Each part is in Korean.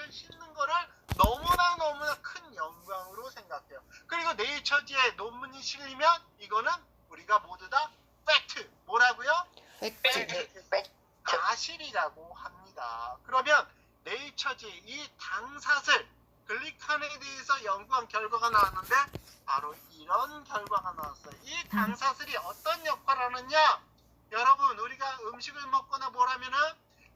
걸 싣는 거를 너무나 큰 영광으로 생각해요. 그리고 네이처지에 논문이 실리면 이거는 우리가 모두 다 팩트, 뭐라고요? 팩트. 사실이라고 합니다. 그러면 네이처지의 이 당사슬 글리칸에 대해서 연구한 결과가 나왔는데 바로 이런 결과가 나왔어요. 이 당사슬이 어떤 역할을 하느냐? 여러분, 우리가 음식을 먹거나 뭘 하면은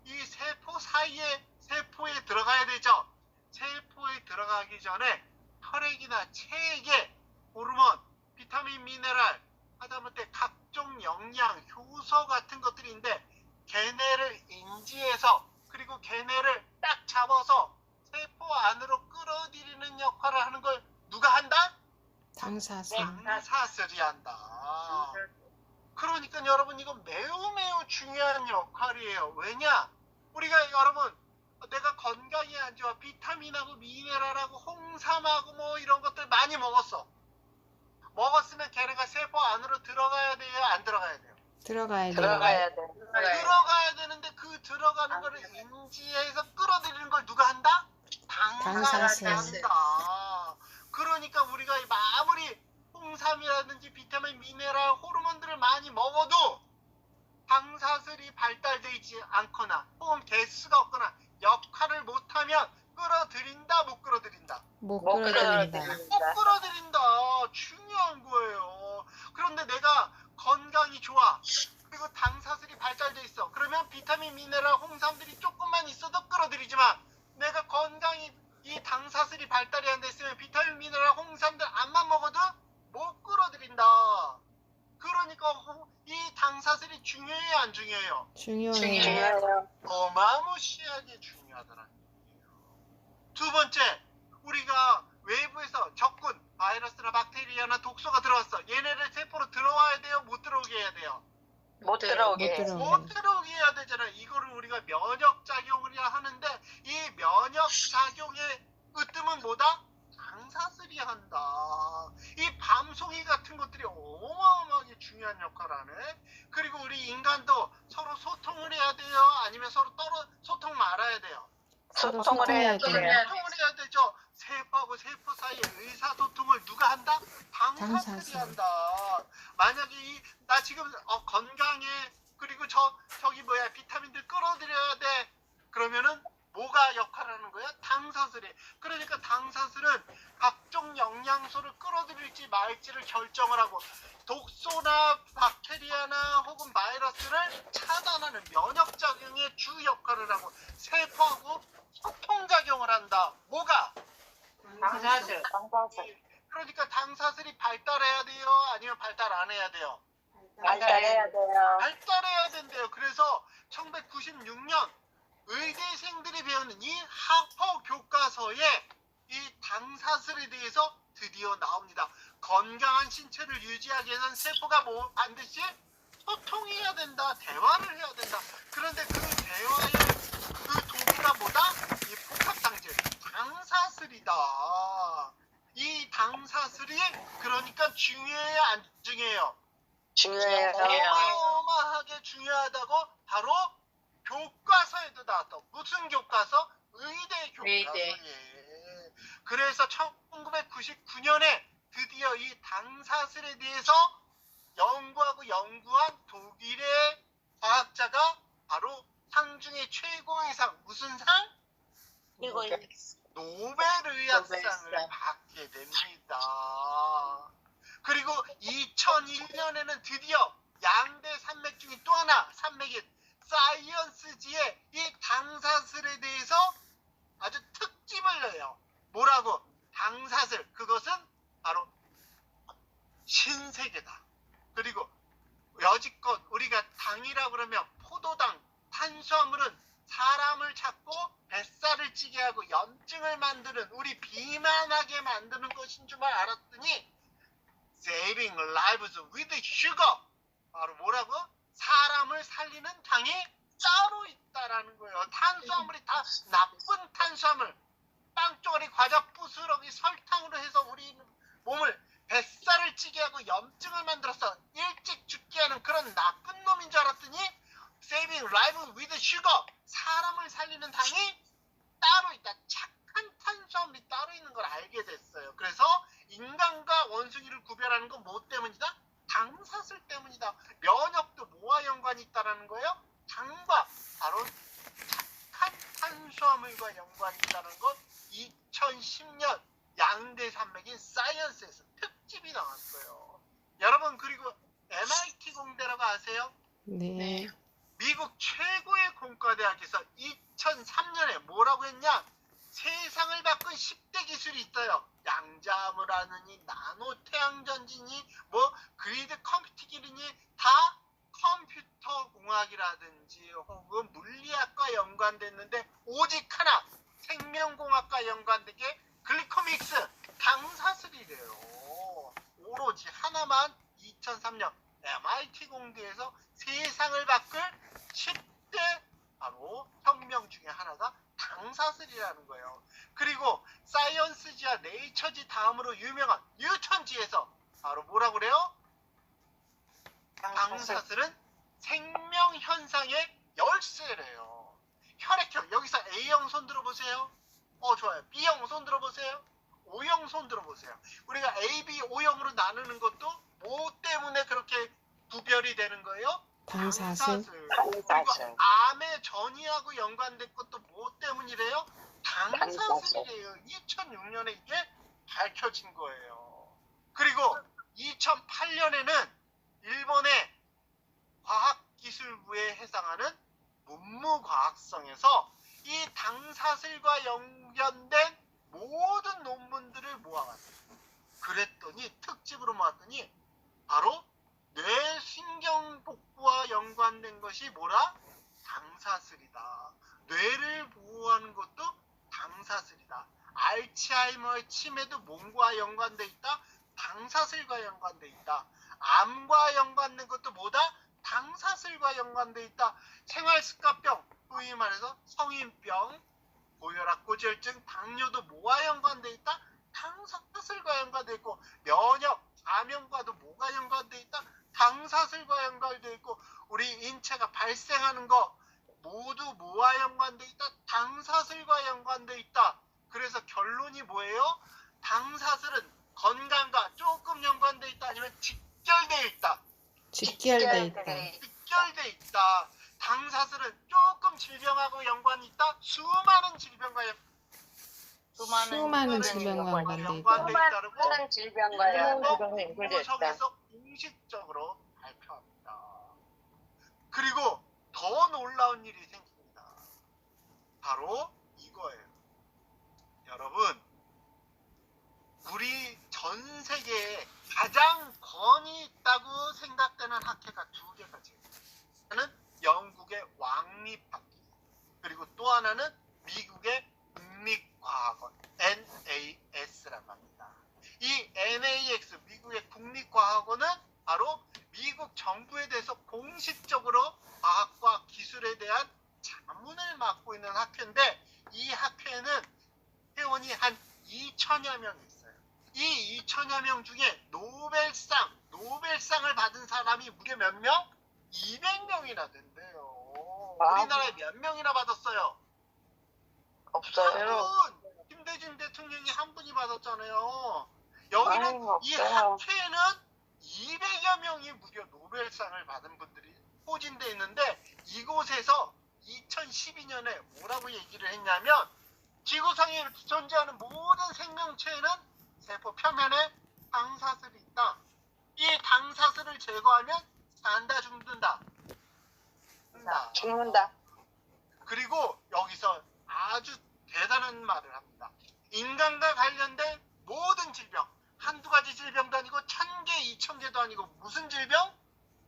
이 세포 사이에 세포에 들어가야 되죠. 세포에 들어가기 전에 혈액이나 체액에 호르몬, 비타민, 미네랄, 하다못해 각종 영양, 효소 같은 것들인데 걔네를 인지해서 그리고 걔네를 딱 잡아서 세포 안으로 끌어들이는 역할을 하는 걸 누가 한다? 당사슬. 당사슬이 한다. 그러니까 여러분 이거 매우 중요한 역할이에요. 왜냐? 우리가 여러분 내가 건강이 안 좋아 비타민하고 미네랄하고 홍삼하고 뭐 이런 것들 많이 먹었어. 먹었으면 걔네가 세포 안으로 들어가야 돼요? 안 들어가야 돼요? 들어가야 돼요. 들어가야 되는데 그 들어가는 거를 인지해서 끌어들이는 걸 누가 한다? 당사슬이 당사슬. 한다. 그러니까 우리가 아무리 홍삼이라든지 비타민, 미네랄, 호르몬들을 많이 먹어도 당사슬이 발달되지 않거나 혹은 개수가 없거나 역할을 못하면 끌어들인다, 못 끌어들인다? 못 끌어들인다. 못 끌어들인다. 중요한 거예요. 그런데 내가 건강이 좋아. 그리고 당사슬이 발달돼 있어. 그러면 비타민, 미네랄, 홍삼들이 조금만 있어도 끌어들이지만 내가 건강이 이 당사슬이 발달이 안 됐으면 비타민, 미네랄, 홍삼들 안만 먹어도 못 끌어들인다. 그러니까 이 당사슬이 중요해요, 안 중요해요? 중요해요. 어마무시하게 중요하더라는 얘기예요. 두 번째, 우리가 외부에서 적군, 바이러스나 박테리아나 독소가 들어왔어. 얘네를 세포로 들어와야 돼요? 못 들어오게 해야 돼요? 못 들어오게. 못 들어오게 해야 되잖아. 이거를 우리가 면역작용을 하는데 이 면역작용의 으뜸은 뭐다? 당사슬이 한다. 이 밤송이 같은 것들이 어마어마하게 중요한 역할을 하네. 그리고 우리 인간도 서로 소통을 해야 돼요? 아니면 서로 소통 말아야 돼요? 서로 소통을 해야 소통해야 돼요. 소통을 해야 되죠. 세포하고 세포 사이의 의사소통을 누가 한다? 당사슬이 당사슬. 한다. 만약에 나 지금 건강해. 그리고 저기 비타민들 끌어들여야 돼. 그러면은 뭐가 역할을 하는 거야? 당사슬이. 그러니까 당사슬은 각종 영양소를 끌어들일지 말지를 결정을 하고 독소나 박테리아나 혹은 바이러스를 차단하는 면역작용의 주 역할을 하고 세포하고 소통작용을 한다. 뭐가? 당사슬. 그러니까 당사슬이 발달해야 돼요? 아니면 발달 안 해야 돼요? 발달해야 돼요. 발달해야 된대요. 그래서 1996년 의대생들이 배우는 이 학퍼 교과서에 이 당사슬에 대해서 드디어 나옵니다. 건강한 신체를 유지하기 위해서는 세포가 반드시 소통해야 된다. 대화를 해야 된다. 그런데 그 대화의 그 도구가 뭐다? 이 복합당질, 당사슬이다. 이 당사슬이 그러니까 중요해요, 안 중요해요? 중요해요. 어마어마하게 중요하다고 바로 교과서에도 나왔다. 무슨 교과서? 의대 교과서에. 그래서 1999년에 드디어 이 당사슬에 대해서 연구한 독일의 과학자가 바로 상 중에 최고의 상, 무슨 상? 노벨의학상을 받게 됩니다. 그리고 2001년에는 드디어 양대 산맥 중에 또 하나 산맥인 사이언스지에 이 당사슬에 대해서 아주 특집을 내요. 뭐라고? 당사슬, 그것은 바로 신세계다. 그리고 여지껏 우리가 당이라고 그러면 포도당, 탄수화물은 사람을 찾고 뱃살을 찌게 하고 염증을 만드는 우리 비만하게 만드는 것인 줄 알았더니 Saving lives with sugar. 바로 뭐라고? 사람을 살리는 당이 따로 있다라는 거예요. 탄수화물이 다 나쁜 탄수화물. 빵조리, 과자, 부스러기, 설탕으로 해서 우리 몸을 뱃살을 찌게 하고 염증을 만들어서 일찍 죽게 하는 그런 나쁜 놈인 줄 알았더니 Saving lives with sugar. 사람을 살리는 당이 따로 있다. 탄수화물과 연관이 있다는 것 2010년 양대 산맥인 사이언스에서 특집이 나왔어요. 여러분, 그리고 MIT 공대라고 아세요? 네. 미국 최고의 공과대학에서 2003년에 뭐라고 했냐? 세상을 바꾼 10대 기술이 있어요. 양자암을 하느니 나노 태양전지니 뭐 그리드 컴퓨팅이니 다 컴퓨터 공학이라든지 혹은 물리학과 연관됐는데 오직 하나 생명공학과 연관된 게 글리코믹스 당사슬이래요. 오로지 하나만 2003년 MIT 공대에서 세상을 바꿀 10대 바로 혁명 중에 하나가 당사슬이라는 거예요. 그리고 사이언스지와 네이처지 다음으로 유명한 뉴턴지에서 바로 뭐라고 그래요? 당사슬은 생명 현상의 열쇠래요. 혈액형 여기서 A형 손 들어보세요. 좋아요. B형 손 들어보세요. O형 손 들어보세요. 우리가 A, B, O형으로 나누는 것도 뭐 때문에 그렇게 구별이 되는 거예요? 당사슬. 그리고 암의 전이하고 연관된 것도 뭐 때문이래요? 당사슬이래요. 2006년에 이게 밝혀진 거예요. 그리고 2008년에는 일본의 과학기술부에 해당하는 문무과학성에서 이 당사슬과 연관된 모든 논문들을 모아왔어요. 그랬더니 특집으로 모았더니 바로 뇌신경복부와 연관된 것이 뭐라? 당사슬이다. 뇌를 보호하는 것도 당사슬이다. 알츠하이머의 치매도 뭔가 연관돼 있다? 당사슬과 연관돼 있다. 암과 연관된 것도 뭐다? 당사슬과 연관돼 있다. 생활습관병, 소위 말해서 성인병, 고혈압, 고지혈증, 당뇨도 뭐와 연관돼 있다? 당사슬과 연관돼 있고, 면역, 감염과도 뭐가 연관돼 있다? 당사슬과 연관돼 있고, 우리 인체가 발생하는 거 모두 뭐와 연관돼 있다? 당사슬과 연관돼 있다. 그래서 결론이 뭐예요? 당사슬은 건강과 조금 연관돼 있다, 아니면 직결돼 있다. 직결돼 있다. 직결돼 있다. 당사슬은 조금 질병하고 연관이 있다. 수많은 질병과 수많은 질병과 연관돼 있다. 수많은 질병과 연관돼 있다. 속에서 공식적으로 발표합니다. 그리고 더 놀라운 일이 생깁니다. 바로 이거예요. 여러분, 우리 전 세계에 가장 권위 있다고 생각되는 학회가 두 개가 있어요. 하나는 영국의 왕립학회, 그리고 또 하나는 미국의 국립과학원 NAS라고 합니다. 이 NAS 미국의 국립과학원은 바로 미국 정부에 대해서 공식적으로 과학과 기술에 대한 자문을 맡고 있는 학회인데, 이 학회에는 회원이 한 2천여 명이 있어요. 이 2천여 명 중에 노벨상을 받은 사람이 무려 몇 명? 200명이나 된대요. 우리나라에 몇 명이나 받았어요? 없어요. 한 분! 김대중 대통령이 한 분이 받았잖아요. 여기는 이 학회에는 200여 명이 무려 노벨상을 받은 분들이 포진되어 있는데, 이곳에서 2012년에 뭐라고 얘기를 했냐면, 지구상에 존재하는 모든 생명체에는 세포 표면에 당사슬이 있다. 이 당사슬을 제거하면 산다, 죽는다. 죽는다. 그리고 여기서 아주 대단한 말을 합니다. 인간과 관련된 모든 질병, 한두 가지 질병도 아니고 1000개, 2000개도 아니고 무슨 질병?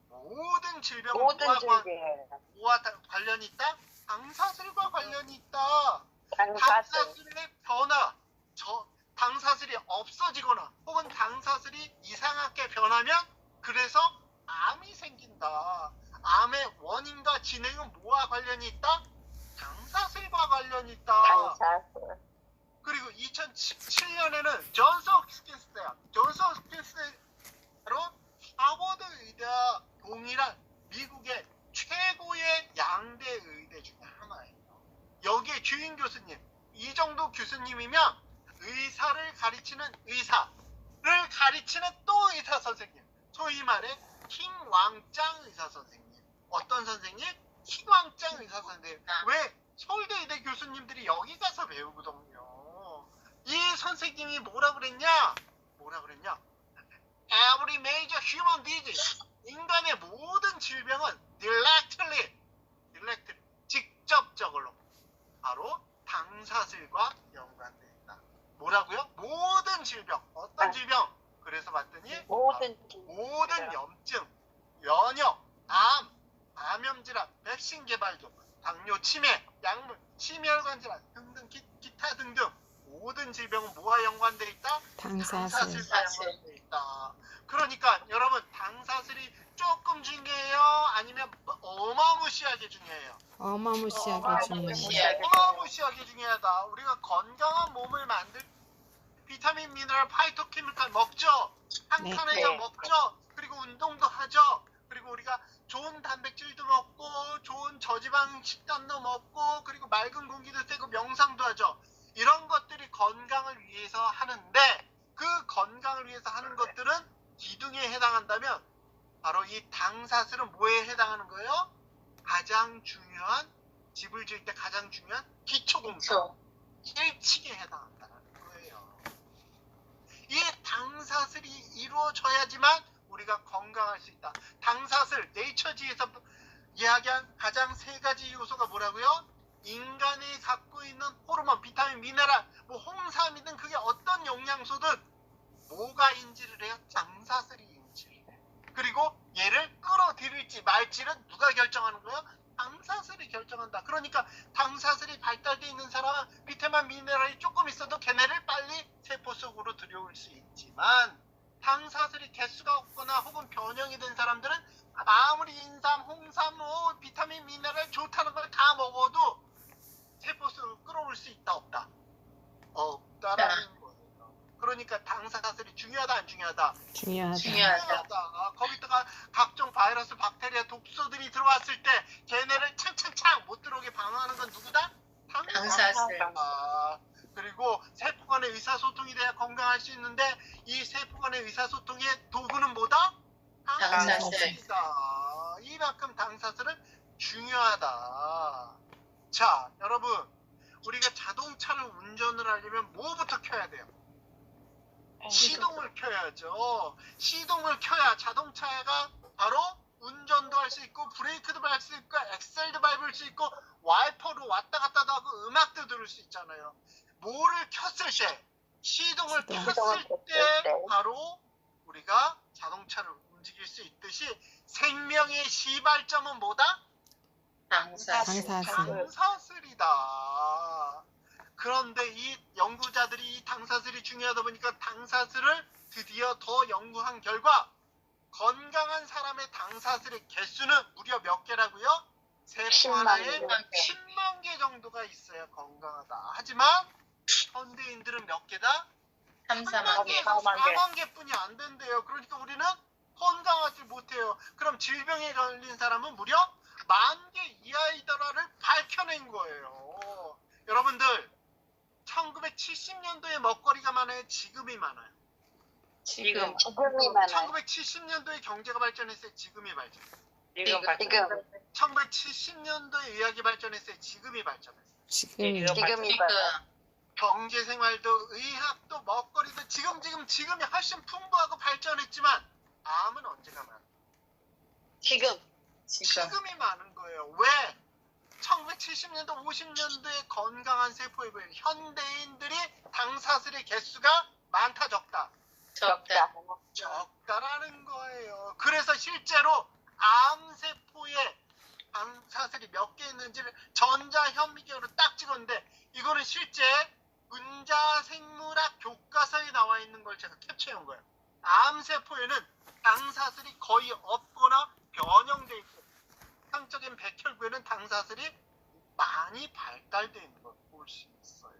모든 질병 뭐와 관련이 있다? 당사슬과 관련이 있다. 당사슬의 변화, 당사슬이 없어지거나 혹은 당사슬이 이상하게 변하면 그래서 암이 생긴다. 암의 원인과 진행은 뭐와 관련이 있다? 당사슬과 관련이 있다. 당사슬. 그리고 2017년에는 존스 홉킨스 대학, 존스 홉킨스 바로 하버드 의대와 동일한 미국의 최고의 양대 의대 중에 하나예요. 여기에 주인 교수님, 이 정도 교수님이면 의사를 가르치는 의사를 가르치는 또 의사 선생님, 소위 말해 킹왕짱 의사 선생님. 어떤 선생님? 킹왕짱 의사 선생님. 왜? 서울대 의대 교수님들이 여기 가서 배우거든요. 이 선생님이 뭐라 그랬냐? Every major human disease, 인간의 모든 질병은 directly, 직접적으로 바로 당사슬과 연관되어 있다. 뭐라고요? 모든 질병. 어떤 질병? 그래서 봤더니 모든 모든 염증, 면역, 암염 질환, 백신 개발 중, 당뇨, 치매, 약물, 심혈관 질환 등등 기타 등등 모든 질병은 뭐와 연관되어 있다? 당사슬. 당사슬과 연관되어 있다. 그러니까 여러분 당사슬이 조금 중요해요? 아니면 어마무시하게 중요해요? 어마무시하게 중요해. 어마무시하게 중요하다. 우리가 건강한 몸을 만들 비타민, 미네랄, 파이토케미칼 먹죠. 항산화제 네. 먹죠. 그리고 운동도 하죠. 그리고 우리가 좋은 단백질도 먹고 좋은 저지방 식단도 먹고 그리고 맑은 공기도 쐬고 명상도 하죠. 이런 것들이 건강을 위해서 하는데 그 건강을 위해서 하는 것들은 기둥에 해당한다면 바로 이 당사슬은 뭐에 해당하는 거예요? 가장 중요한 집을 지을 때 가장 중요한 기초공사 1층에 해당한다는 거예요. 이 당사슬이 이루어져야지만 우리가 건강할 수 있다. 당사슬 네이처지에서 이야기한 가장 세 가지 요소가 뭐라고요? 인간이 갖고 있는 호르몬, 비타민, 미네랄, 뭐 홍삼이든 그게 어떤 영양소든 뭐가 인지를 해요? 당사슬이 인지를 해요. 그리고 얘를 끌어들일지 말지는 누가 결정하는 거예요? 당사슬이 결정한다. 그러니까 당사슬이 발달되어 있는 사람은 비타민, 미네랄이 조금 있어도 걔네를 빨리 세포 속으로 들여올 수 있지만 당사슬이 개수가 없거나 혹은 변형이 된 사람들은 아무리 인삼, 홍삼, 비타민, 미네랄 좋다는 걸 다 먹어도 세포 속으로 끌어올 수 있다 없다? 없다라는 거예요. 그러니까 당사슬이 중요하다 안 중요하다? 중요하다. 거기다가 각종 바이러스, 박테리아, 독소들이 들어왔을 때 걔네를 창창창 못 들어오게 방어하는 건 누구다? 당사슬. 그리고 세포 간의 의사소통이 돼야 건강할 수 있는데 이 세포 간의 의사소통의 도구는 뭐다? 당사슬이다. 이만큼 당사슬은 중요하다. 자, 여러분, 우리가 자동차를 운전을 하려면 뭐부터 켜야 돼요? 시동을 켜야죠. 시동을 켜야 자동차가 바로 운전도 할 수 있고 브레이크도 밟을 수 있고 엑셀도 밟을 수 있고 와이퍼로 왔다 갔다도 하고 음악도 들을 수 있잖아요. 뭐를 켰을 때, 시동을 켰을 때 바로 우리가 자동차를 움직일 수 있듯이 생명의 시발점은 뭐다? 당사슬. 당사슬이다. 그런데 이 연구자들이 이 당사슬이 중요하다 보니까 당사슬을 드디어 더 연구한 결과 건강한 사람의 당사슬의 개수는 무려 몇 개라고요? 세포 10만 하나에 개. 10만 개 정도가 있어야 건강하다. 하지만 현대인들은 몇 개다? 3만 개에서 4만 개뿐이 안 된대요. 그러니까 우리는 건강하지 못해요. 그럼 질병에 걸린 사람은 무려 10,000개 이하이더라를 밝혀낸 거예요. 여러분들 1970년도에 먹거리가 많아요? 지금이 많아요? 지금. 지금이 많아요. 1970년도에 경제가 발전했어요? 지금이 발전했어요? 지금 1970년도에 의학이 발전했어요? 지금이 발전했어요? 지금이 지금이 많아요. 경제 생활도 의학도 먹거리도 지금이 훨씬 풍부하고 발전했지만 암은 언제가 많아요? 지금이 많은 거예요. 왜? 1970년도, 50년도에 건강한 세포에 비해 현대인들이 당사슬의 개수가 많다 적다? 적다라는 거예요. 그래서 실제로 암세포에 당사슬이 몇 개 있는지를 전자현미경으로 딱 찍었는데 이거는 실제 문자생물학 교과서에 나와 있는 걸 제가 캡처해온 거예요. 암세포에는 당사슬이 거의 없거나 변형돼 있고 상적인 백혈구에는 당사슬이 많이 발달되어 있는 걸 볼 수 있어요.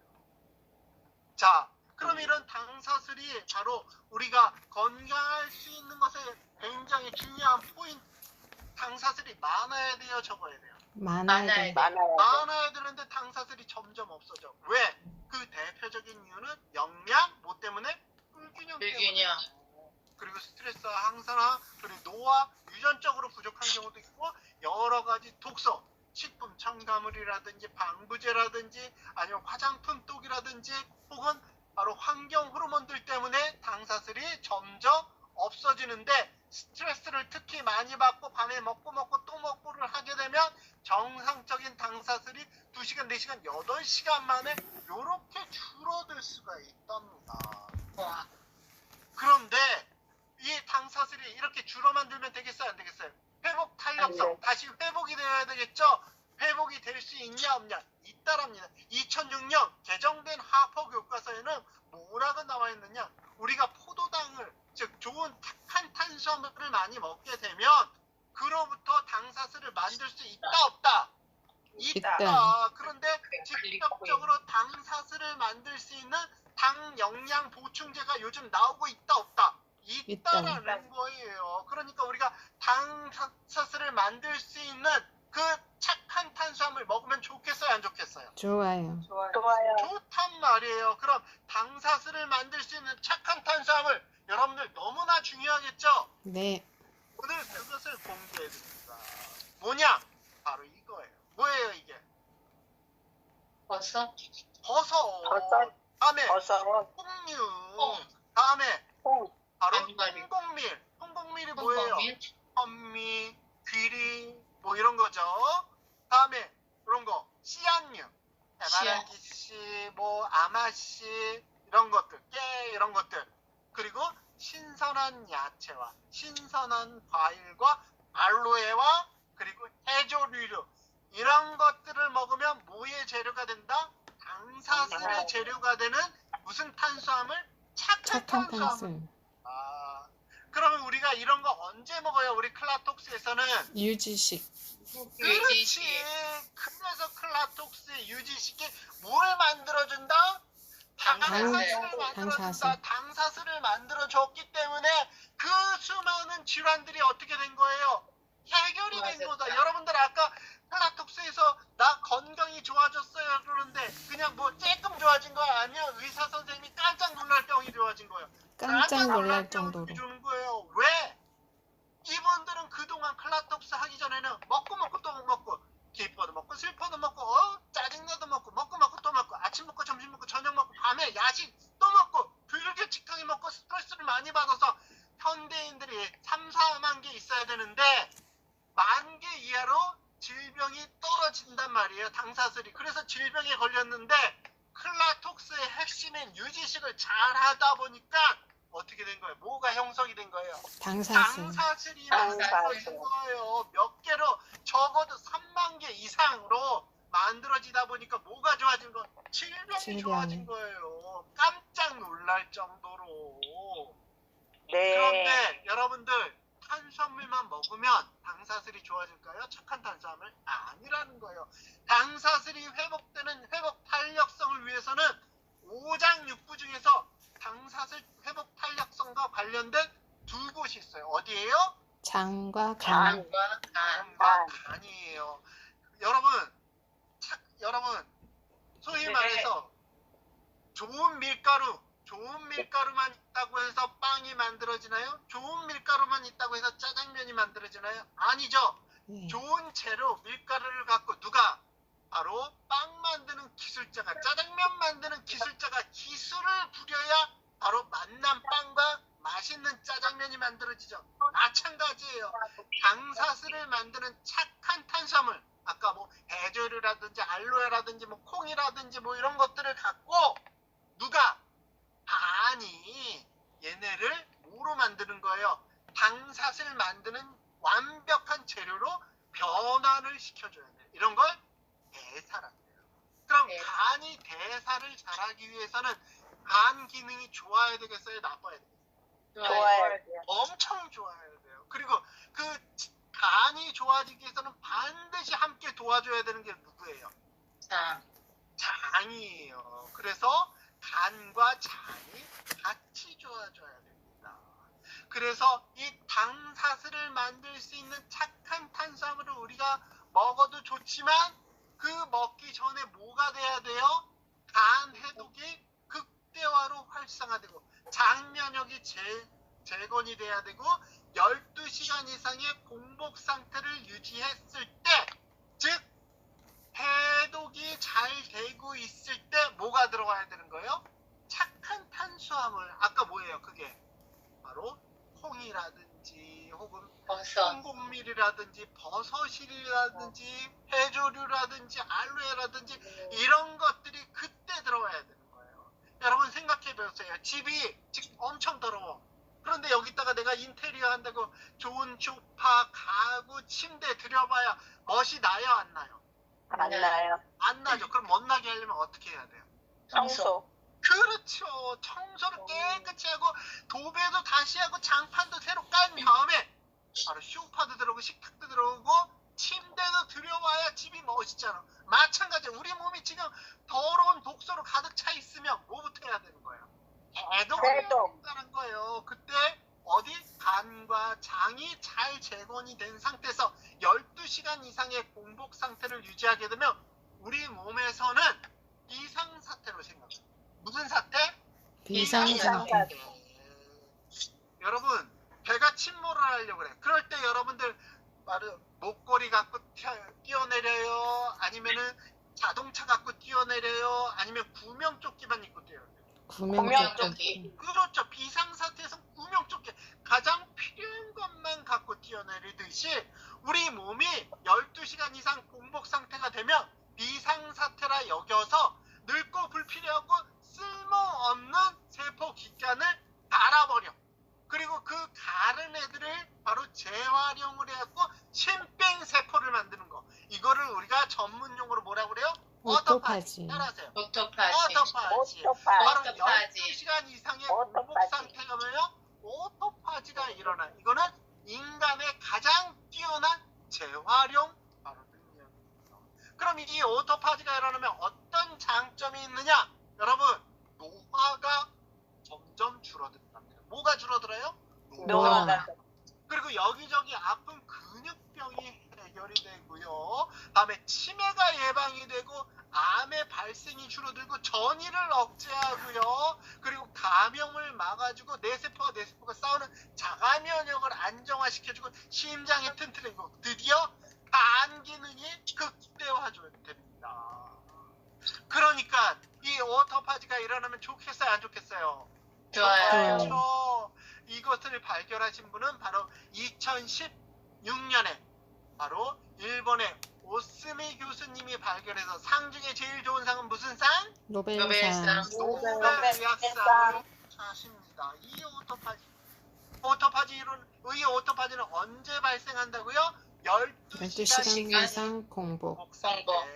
자, 그럼 이런 당사슬이 바로 우리가 건강할 수 있는 것에 굉장히 중요한 포인트. 당사슬이 많아야 돼요, 적어야 돼요? 많아야 돼. 많아야 되는데 당사슬이 점점 없어져. 왜? 그 대표적인 이유는 영양, 뭐 때문에? 불균형 때문에. 그리고 스트레스와 항산화, 그리고 노화, 유전적으로 부족한 경우도 있고 여러 가지 독소, 식품 첨가물이라든지 방부제라든지 아니면 화장품 독이라든지 혹은 바로 환경 호르몬들 때문에 당사슬이 점점 없어지는데 스트레스를 특히 많이 받고 밤에 먹고 또 먹고를 하게 되면 정상적인 당사슬이 2시간, 4시간, 8시간 만에 이렇게 줄어들 수가 있답니다. 와. 그런데 이 당사슬이 이렇게 줄어만 들면 되겠어요? 안 되겠어요? 회복 탄력성, 안 돼. 다시 회복이 되어야 되겠죠? 회복이 될 수 있냐 없냐? 있다랍니다. 2006년 개정된 하퍼 교과서에는 뭐라고 나와 있느냐? 우리가 포도당을, 즉 좋은 착한 탄수화물을 많이 먹게 되면 그로부터 당사슬을 만들 수 있다 없다? 있다. 그런데 직접적으로 당사슬을 만들 수 있는 당 영양 보충제가 요즘 나오고 있다 없다? 있다라는 거예요. 그러니까 우리가 당사슬을 만들 수 있는 그 착한 탄수화물 먹으면 좋겠어요, 안 좋겠어요? 좋아요. 좋아요. 좋단 말이에요. 그럼 당사슬을 만들 수 있는 착한 탄수화물 여러분들 너무나 중요하겠죠? 네. 오늘 그것을 공개해 드립니다. 뭐냐? 바로 이거예요. 뭐예요 이게? 버섯. 버섯. 다음에 버섯, 콩류. 다음에 콩, 바로 견과류. 홍곡밀. 홍곡밀이 뭐예요? 콩고밀. 현미, 귀리 뭐 이런 거죠. 다음에 이런 거 씨앗류, 해바라기씨, 뭐 아마씨 이런 것들, 깨 이런 것들. 그리고 신선한 야채와 신선한 과일과 알로에와 그리고 해조류 이런 것들을 먹으면 뭐의 재료가 된다? 당사슬의 재료가 되는 무슨 탄수화물? 착한 착한 탄수화물. 탄술. 그러면 우리가 이런 거 언제 먹어요? 우리 클라톡스에서는 유지식. 그렇지. 그래서 클라톡스 유지식이 뭘 만들어준다? 당사슬을 만들어준다. 당사슬. 당사슬을 만들어줬기 때문에 그 수많은 질환들이 어떻게 된 거예요? 해결이 된 거다. 여러분들 아까 클라톡스에서 나 건강이 좋아졌어요 그러는데 그냥 뭐 조금 좋아진 거야? 아니면 의사 선생님이 깜짝 놀랄 병이 좋아진 거예요? 깜짝 놀랄 정도로. 주는 거예요. 왜? 이분들은 그동안 클라톡스 하기 전에는 먹고 또 먹고 기뻐도 먹고 슬퍼도 먹고 짜증나도 먹고 또 먹고 아침 먹고 점심 먹고 저녁 먹고 밤에 야식 또 먹고 불규칙하게 먹고 스트레스를 많이 받아서 현대인들이 3, 4만 개 있어야 되는데 10,000개 이하로 질병이 떨어진단 말이에요. 당사슬이. 그래서 질병에 걸렸는데 클라톡스의 핵심인 유지식을 잘 하다 보니까 어떻게 된 거예요? 뭐가 형성이 된 거예요? 당사슬. 당사슬이 만들어진 거예요. 몇 개로 적어도 3만 개 이상으로 만들어지다 보니까 뭐가 좋아진 거? 질병이 질병. 좋아진 거예요. 깜짝 놀랄 정도로. 네. 그런데 여러분들 탄수화물만 먹으면 당사슬이 좋아질까요? 착한 탄수화물? 아니라는 거예요. 당사슬이 회복되는 회복 탄력성을 위해서는 오장육부 중에서 당사슬 회복 탄력성과 관련된 2곳이 있어요. 어디예요? 장과 간. 장과 간. 간과 간이에요. 여러분 소위 말해서 좋은 밀가루만 있다고 해서 빵이 만들어지나요? 좋은 밀가루만 있다고 해서 짜장면이 만들어지나요? 아니죠. 네. 좋은 재료 밀가루를 갖고 누가 바로 빵 만드는 기술자가 짜장면 만드는 기술자가 기술을 부려야 바로 맛난 빵과 맛있는 짜장면이 만들어지죠. 마찬가지예요. 당사슬을 만드는 착한 탄수화물 아까 뭐 해조류라든지 알로에라든지 뭐 콩이라든지 뭐 이런 것들을 갖고 누가 아니 얘네를 뭐로 만드는 거예요? 당사슬 만드는 완벽한 재료로 변환을 시켜줘야 돼요. 이런 걸 대사란대요. 그럼 네. 간이 대사를 잘하기 위해서는 간 기능이 좋아야 되겠어요? 나빠야 되겠어요? 좋아요. 엄청 좋아야 돼요. 그리고 그 간이 좋아지기 위해서는 반드시 함께 도와줘야 되는 게 누구예요? 장. 장이에요. 그래서 간과 장이 같이 좋아져야 됩니다. 그래서 이 당사슬을 만들 수 있는 착한 탄수화물을 우리가 먹어도 좋지만 그 먹기 전에 뭐가 돼야 돼요? 간 해독이 극대화로 활성화되고 장 면역이 재건이 돼야 되고 12시간 이상의 공복 상태를 유지했을 때, 즉 생성이 잘 되고 있을 때 뭐가 들어가야 되는 거예요? 착한 탄수화물. 아까 뭐예요? 그게 바로 콩이라든지 혹은 버섯, 콩고밀이라든지 버섯이라든지 해조류라든지 알로에라든지 이런 것들이 그때 들어와야 되는 거예요. 여러분 생각해 보세요. 집이 지금 엄청 더러워. 그런데 여기다가 내가 인테리어 한다고 좋은 소파, 가구, 침대 들여봐야 멋이 나요, 안 나요? 안 나요. 안 나죠. 그럼 멋나게 하려면 어떻게 해야 돼요? 청소. 그렇죠. 청소를 깨끗이 하고 도배도 다시 하고 장판도 새로 깐 다음에 바로 소파도 들어오고 식탁도 들어오고 침대도 들여와야 집이 멋있잖아. 마찬가지로 우리 몸이 지금 더러운 독소로 가득 차 있으면 뭐부터 해야 되는 거예요? 해독을 해야 해독. 된다는 거예요. 그때 어디 간과 장이 잘 재건이 된 상태에서 12시간 이상의 공복 상태를 유지하게 되면 우리 몸에서는 비상사태로 생각해요. 무슨 사태? 비상사태. 여러분 배가 침몰을 하려고 그래. 그럴 때 여러분들 목걸이 갖고 뛰어내려요? 아니면은 자동차 갖고 뛰어내려요? 아니면 구명조끼만 입고 뛰어내려요? 구명조끼. 그렇죠. 비상사태에서 구명조끼 가장 필요한 것만 갖고 뛰어내리듯이 우리 몸이 12시간 이상 공복 상태가 되면 비상사태라 여겨서 늙고 불필요하고 쓸모없는 세포 기관을 갈아버려. 그리고 그 가른 애들을 바로 재활용을 해갖고 신병세포를 만드는 거. 이거를 우리가 전문용어로 뭐라고 그래요? 오토파지. 따라하세요. 오토파지, 오토파지. 오토파지. 바로 오토파지. 12시간 이상의 오토파지. 공복 상태가 뭐예요? 오토파지가 일어나. 이거는 인간의 가장 뛰어난 재활용 바로 능력입니다. 그럼 이 오토파지가 일어나면 어떤 장점이 있느냐? 여러분, 노화가 점점 줄어든답니다. 뭐가 줄어들어요? 노화. 그리고 여기저기 아픈 근육병이 해결이 되고요. 다음에 치매가 예방이 되고 암의 발생이 줄어들고 전이를 억제하고요. 그리고 감염을 막아주고 뇌세포와 뇌세포가 싸우는 자가 면역을 안정화시켜주고 심장이 튼튼해지고 드디어 간 기능이 극대화됩니다. 그러니까 이 오토파지가 일어나면 좋겠어요, 안 좋겠어요? 좋아요. 그렇죠. 이것을 발견하신 분은 바로 2016년에 바로 일본의 오스미 교수님이 발견해서 상 중에 제일 좋은 상은 무슨 상? 노벨상. 노벨상. 노벨약상을 하십니다. 이 오토파지는 언제 발생한다고요? 12시간 이상 공복. 공복.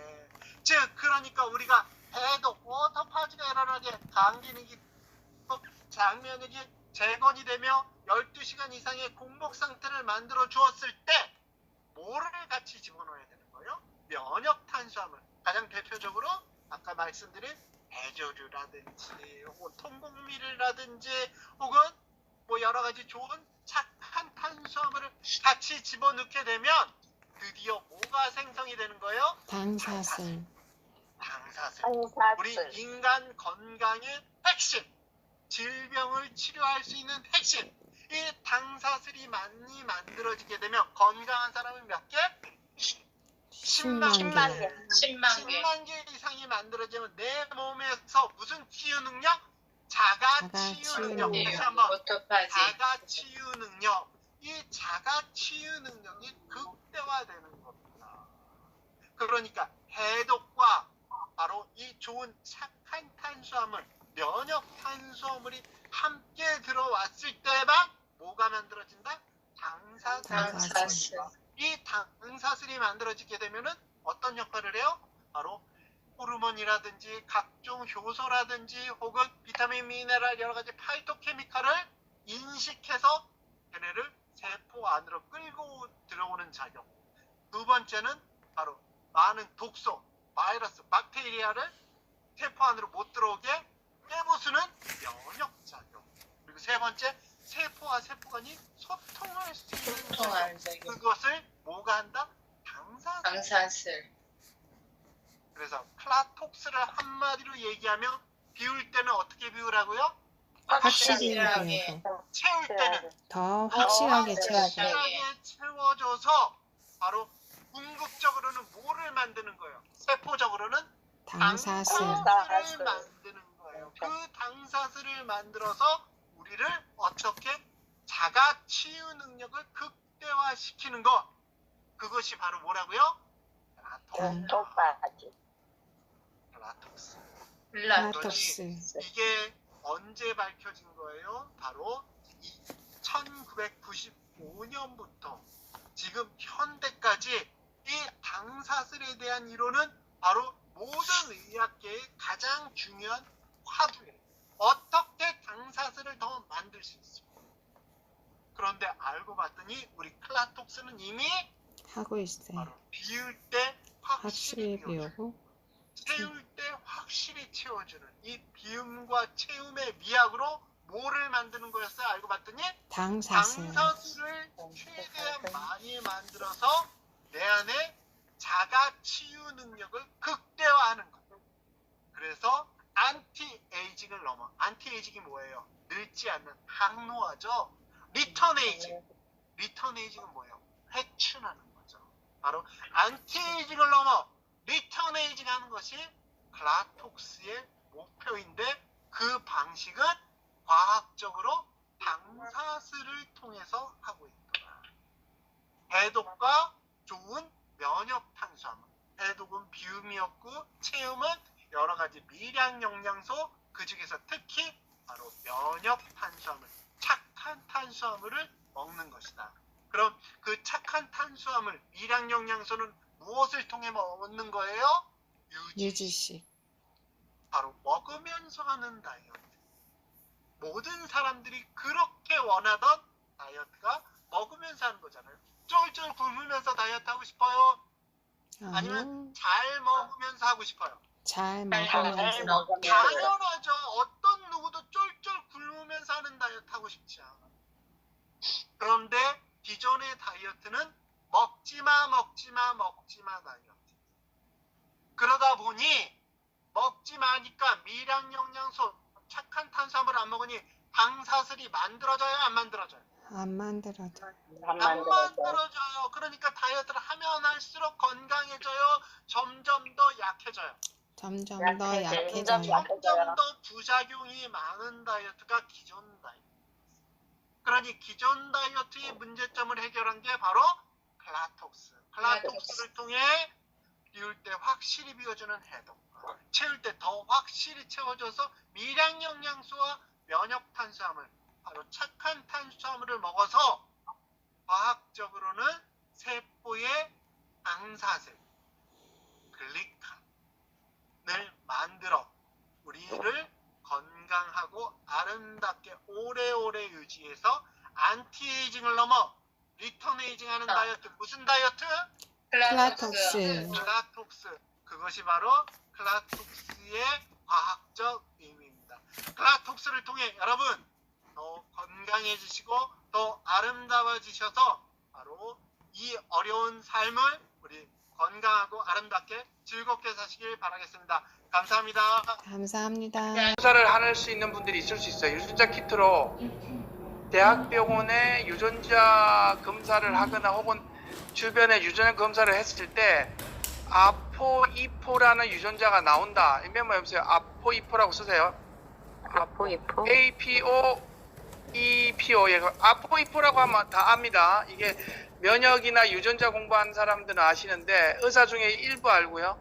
즉 그러니까 우리가 해독 오토파지가 일어나게 간 기능이 장면역이 재건이 되며 12시간 이상의 공복 상태를 만들어 주었을 때 뭐를 같이 집어넣어야 되는 거예요? 면역 탄수화물. 가장 대표적으로 아까 말씀드린 해조류라든지 혹은 통곡밀이라든지 혹은 뭐 여러 가지 좋은 착한 탄수화물을 같이 집어넣게 되면 드디어 뭐가 생성이 되는 거예요? 당사슬. 당사슬. 우리 당사슬. 인간 건강의 핵심, 질병을 치료할 수 있는 핵심, 이 당사슬이 많이 만들어지게 되면 건강한 사람은 몇 개? 10만 10만 개. 개. 10만 개. 10만 개 이상이 만들어지면 내 몸에서 무슨 치유 능력? 자가 치유 치유 능력. 능력. 다시 한번 오토파지. 자가 치유 능력. 이 자가 치유 능력이 극대화되는 겁니다. 그러니까 해독과 바로 이 좋은 착한 탄수화물, 면역 탄수화물이 함께 들어왔을 때만 뭐가 만들어진다? 당사슬. 당사슬. 이 당사슬이 만들어지게 되면은 어떤 역할을 해요? 바로 호르몬이라든지 각종 효소라든지 혹은 비타민, 미네랄 여러 가지 파이토케미칼을 인식해서 걔네를 세포 안으로 끌고 들어오는 작용. 두 번째는 바로 많은 독소, 바이러스, 박테리아를 세포 안으로 못 들어오게 빼부수는 면역작용. 그리고 세 번째, 세포와 세포 간이 소통할 수 있는 작용. 소통하는 작용. 그것을 뭐가 한다? 당사슬. 당사슬. 그래서 플라톡스를 한마디로 얘기하면 비울 때는 어떻게 비우라고요? 확실히 확실하게. 비워서 채울 때는 더 확실하게 채워져. 확실하게 채워져서 바로 궁극적으로는 뭐를 만드는 거예요? 세포적으로는 당사슬. 당사슬을 만드는 거예요. 그 당사슬을 만들어서 우리를 어떻게 자가 치유 능력을 극대화시키는 것. 그것이 바로 뭐라고요? 도파지. 플라톡스. 플라토스. 플라톡스. 이게 언제 밝혀진 거예요? 바로 1995년부터 지금 현대까지 이 당사슬에 대한 이론은 바로 모든 의학계의 가장 중요한 화두예요. 어떻게 당사슬을 더 만들 수 있을까? 그런데 알고 봤더니 우리 플라톡스는 이미 하고 있어요. 바로 비울 때 확실히 확실히 비워주고 비우고 채울 때 확실히 채워주는 이 비움과 채움의 미학으로 뭐를 만드는 거였어요? 알고 봤더니 당사슬. 당사슬을 최대한 많이 만들어서 내 안에 자가 치유 능력을 극대화하는 것. 그래서 안티에이징을 넘어. 안티에이징이 뭐예요? 늙지 않는 항노화죠. 리턴에이징. 리턴에이징은 뭐예요? 회춘하는 거죠. 바로 안티에이징을 넘어 리턴에이징 하는 것이 플라톡스의 목표인데 그 방식은 과학적으로 당사슬을 통해서 하고 있더라. 해독과 좋은 면역 탄수화물. 해독은 비움이었고 채움은 여러 가지 미량 영양소, 그 중에서 특히 바로 면역 탄수화물, 착한 탄수화물을 먹는 것이다. 그럼 그 착한 탄수화물, 미량 영양소는 무엇을 통해 먹는 거예요? 유지식. 바로 먹으면서 하는 다이어트. 모든 사람들이 그렇게 원하던 다이어트가 먹으면서 하는 거잖아요. 쫄쫄 굶으면서 다이어트 하고 싶어요? 아니면 잘 먹으면서 하고 싶어요? 잘 잘 먹으면서. 먹으면서. 당연하죠. 어떤 누구도 쫄쫄 굶으면서 하는 다이어트 하고 싶지 않아. 그런데 기존의 다이어트는 먹지마 다이어트. 그러다 보니 먹지 마니까 미량 영양소, 착한 탄수화물 안 먹으니 당사슬이 만들어져요, 안 만들어져요? 안 만들어져. 안 안 만들어져. 만들어져요. 그러니까 다이어트를 하면 할수록 건강해져요. 점점 더 약해져요. 점점 약해져요. 더 점점 약해져요. 약해져요. 점점 더 부작용이 많은 다이어트가 기존 다이어트. 그러니 기존 다이어트의 문제점을 해결한 게 바로 플라톡스. 플라톡스를 통해 비울 때 확실히 비워주는 해독. 채울 때 더 확실히 채워줘서 미량 영양소와 면역 탄수화물, 바로 착한 탄수화물을 먹어서 과학적으로는 세포의 당사슬, 글리칸을 만들어 우리를 건강하고 아름답게 오래오래 유지해서 안티에이징을 넘어 리턴에이징 하는 다이어트. 무슨 다이어트? 플라톡스. 플라톡스. 그것이 바로 플라톡스의 과학적 의미입니다. 플라톡스를 통해 여러분 더 건강해지시고 더 아름다워지셔서 바로 이 어려운 삶을 우리 건강하고 아름답게 즐겁게 사시길 바라겠습니다. 감사합니다. 감사합니다. 검사를 할 수 있는 분들이 있을 수 있어요. 유전자 키트로 대학병원에 유전자 검사를 하거나 혹은 주변에 유전자 검사를 했을 때 아포이포라는 유전자가 나온다. 메모 해보세요. 아포이포라고 쓰세요. 아포이포. APO, 예, 아포이포라고 하면 다 압니다. 이게 면역이나 유전자 공부한 사람들은 아시는데 의사 중에 일부 알고요.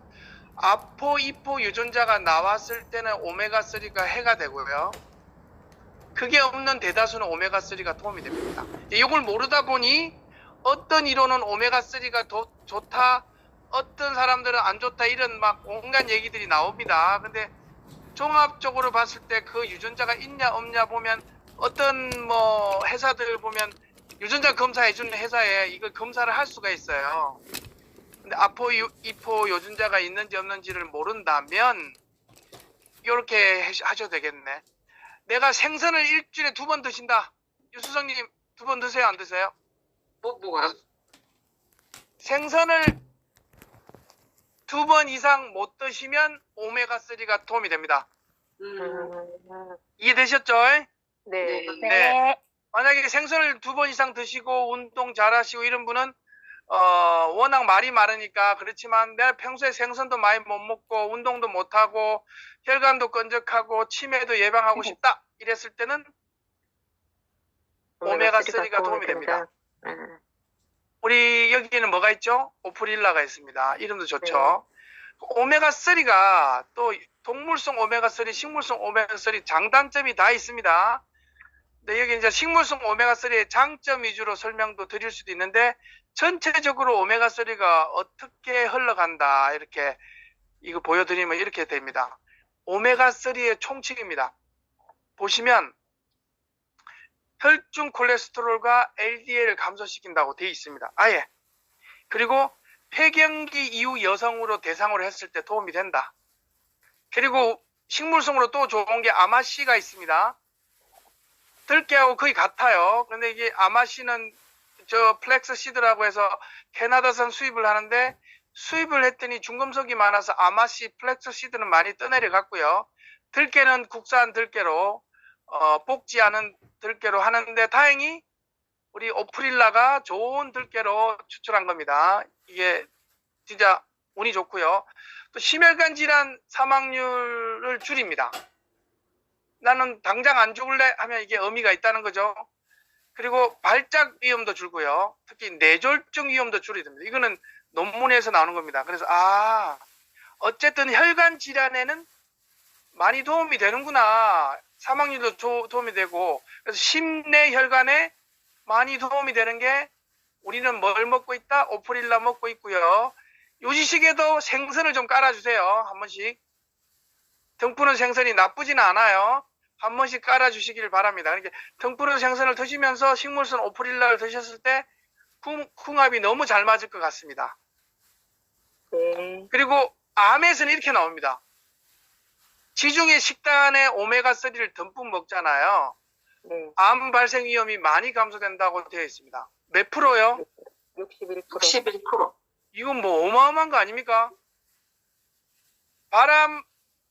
아포이포 유전자가 나왔을 때는 오메가3가 해가 되고요. 그게 없는 대다수는 오메가3가 도움이 됩니다. 이걸 모르다 보니 어떤 이론은 오메가3가 좋다, 어떤 사람들은 안 좋다, 이런 막 온갖 얘기들이 나옵니다. 근데 종합적으로 봤을 때 그 유전자가 있냐 없냐 보면 어떤 뭐 회사들 보면 유전자 검사해주는 회사에 이걸 검사를 할 수가 있어요. 근데 아포이포 유전자가 있는지 없는지를 모른다면 이렇게 하셔도 되겠네. 내가 생선을 일주일에 2번 드신다. 유수성님 2번 드세요, 안 드세요? 뭐가? 생선을 2번 이상 못 드시면 오메가3가 도움이 됩니다. 이해되셨죠? 네. 네. 만약에 생선을 2번 이상 드시고 운동 잘하시고 이런 분은 워낙 말이 많으니까 그렇지만 내가 평소에 생선도 많이 못 먹고 운동도 못 하고 혈관도 끈적하고 치매도 예방하고 싶다 이랬을 때는 오메가3가 도움이 됩니다. 우리 여기는 뭐가 있죠? 오프릴라가 있습니다. 이름도 좋죠. 오메가3가 또 동물성 오메가3, 식물성 오메가3 장단점이 다 있습니다. 근데 여기 이제 식물성 오메가3의 장점 위주로 설명도 드릴 수도 있는데 전체적으로 오메가3가 어떻게 흘러간다 이렇게 이거 보여드리면 이렇게 됩니다. 오메가3의 총칙입니다. 보시면 혈중 콜레스테롤과 LDL을 감소시킨다고 되어 있습니다. 아예. 그리고 폐경기 이후 여성으로 대상으로 했을 때 도움이 된다. 그리고 식물성으로 또 좋은 게 아마씨가 있습니다. 들깨하고 거의 같아요. 근데 이게 아마씨는 저 플렉스시드라고 해서 캐나다산 수입을 하는데 수입을 했더니 중금속이 많아서 아마씨 플렉스시드는 많이 떠내려 갔고요. 들깨는 국산 들깨로 볶지 않은 들깨로 하는데 다행히 우리 오프릴라가 좋은 들깨로 추출한 겁니다. 이게 진짜 운이 좋고요. 또 심혈관 질환 사망률을 줄입니다. 나는 당장 안 죽을래 하면 이게 의미가 있다는 거죠. 그리고 발작 위험도 줄고요. 특히 뇌졸중 위험도 줄이됩니다. 이거는 논문에서 나오는 겁니다. 그래서 어쨌든 혈관 질환에는 많이 도움이 되는구나. 사망률도 도움이 되고 그래서 심내 혈관에 많이 도움이 되는 게 우리는 뭘 먹고 있다? 오프릴라 먹고 있고요. 요지식에도 생선을 좀 깔아주세요. 한 번씩. 등푸른 생선이 나쁘지는 않아요. 한 번씩 깔아주시길 바랍니다. 그러니까 등푸른 생선을 드시면서 식물성 오프릴라를 드셨을 때 궁합이 너무 잘 맞을 것 같습니다. 그리고 암에서는 이렇게 나옵니다. 지중해 식단에 오메가3를 듬뿍 먹잖아요. 암 발생 위험이 많이 감소된다고 되어 있습니다. 몇 프로요? 61%. 이건 뭐 어마어마한 거 아닙니까?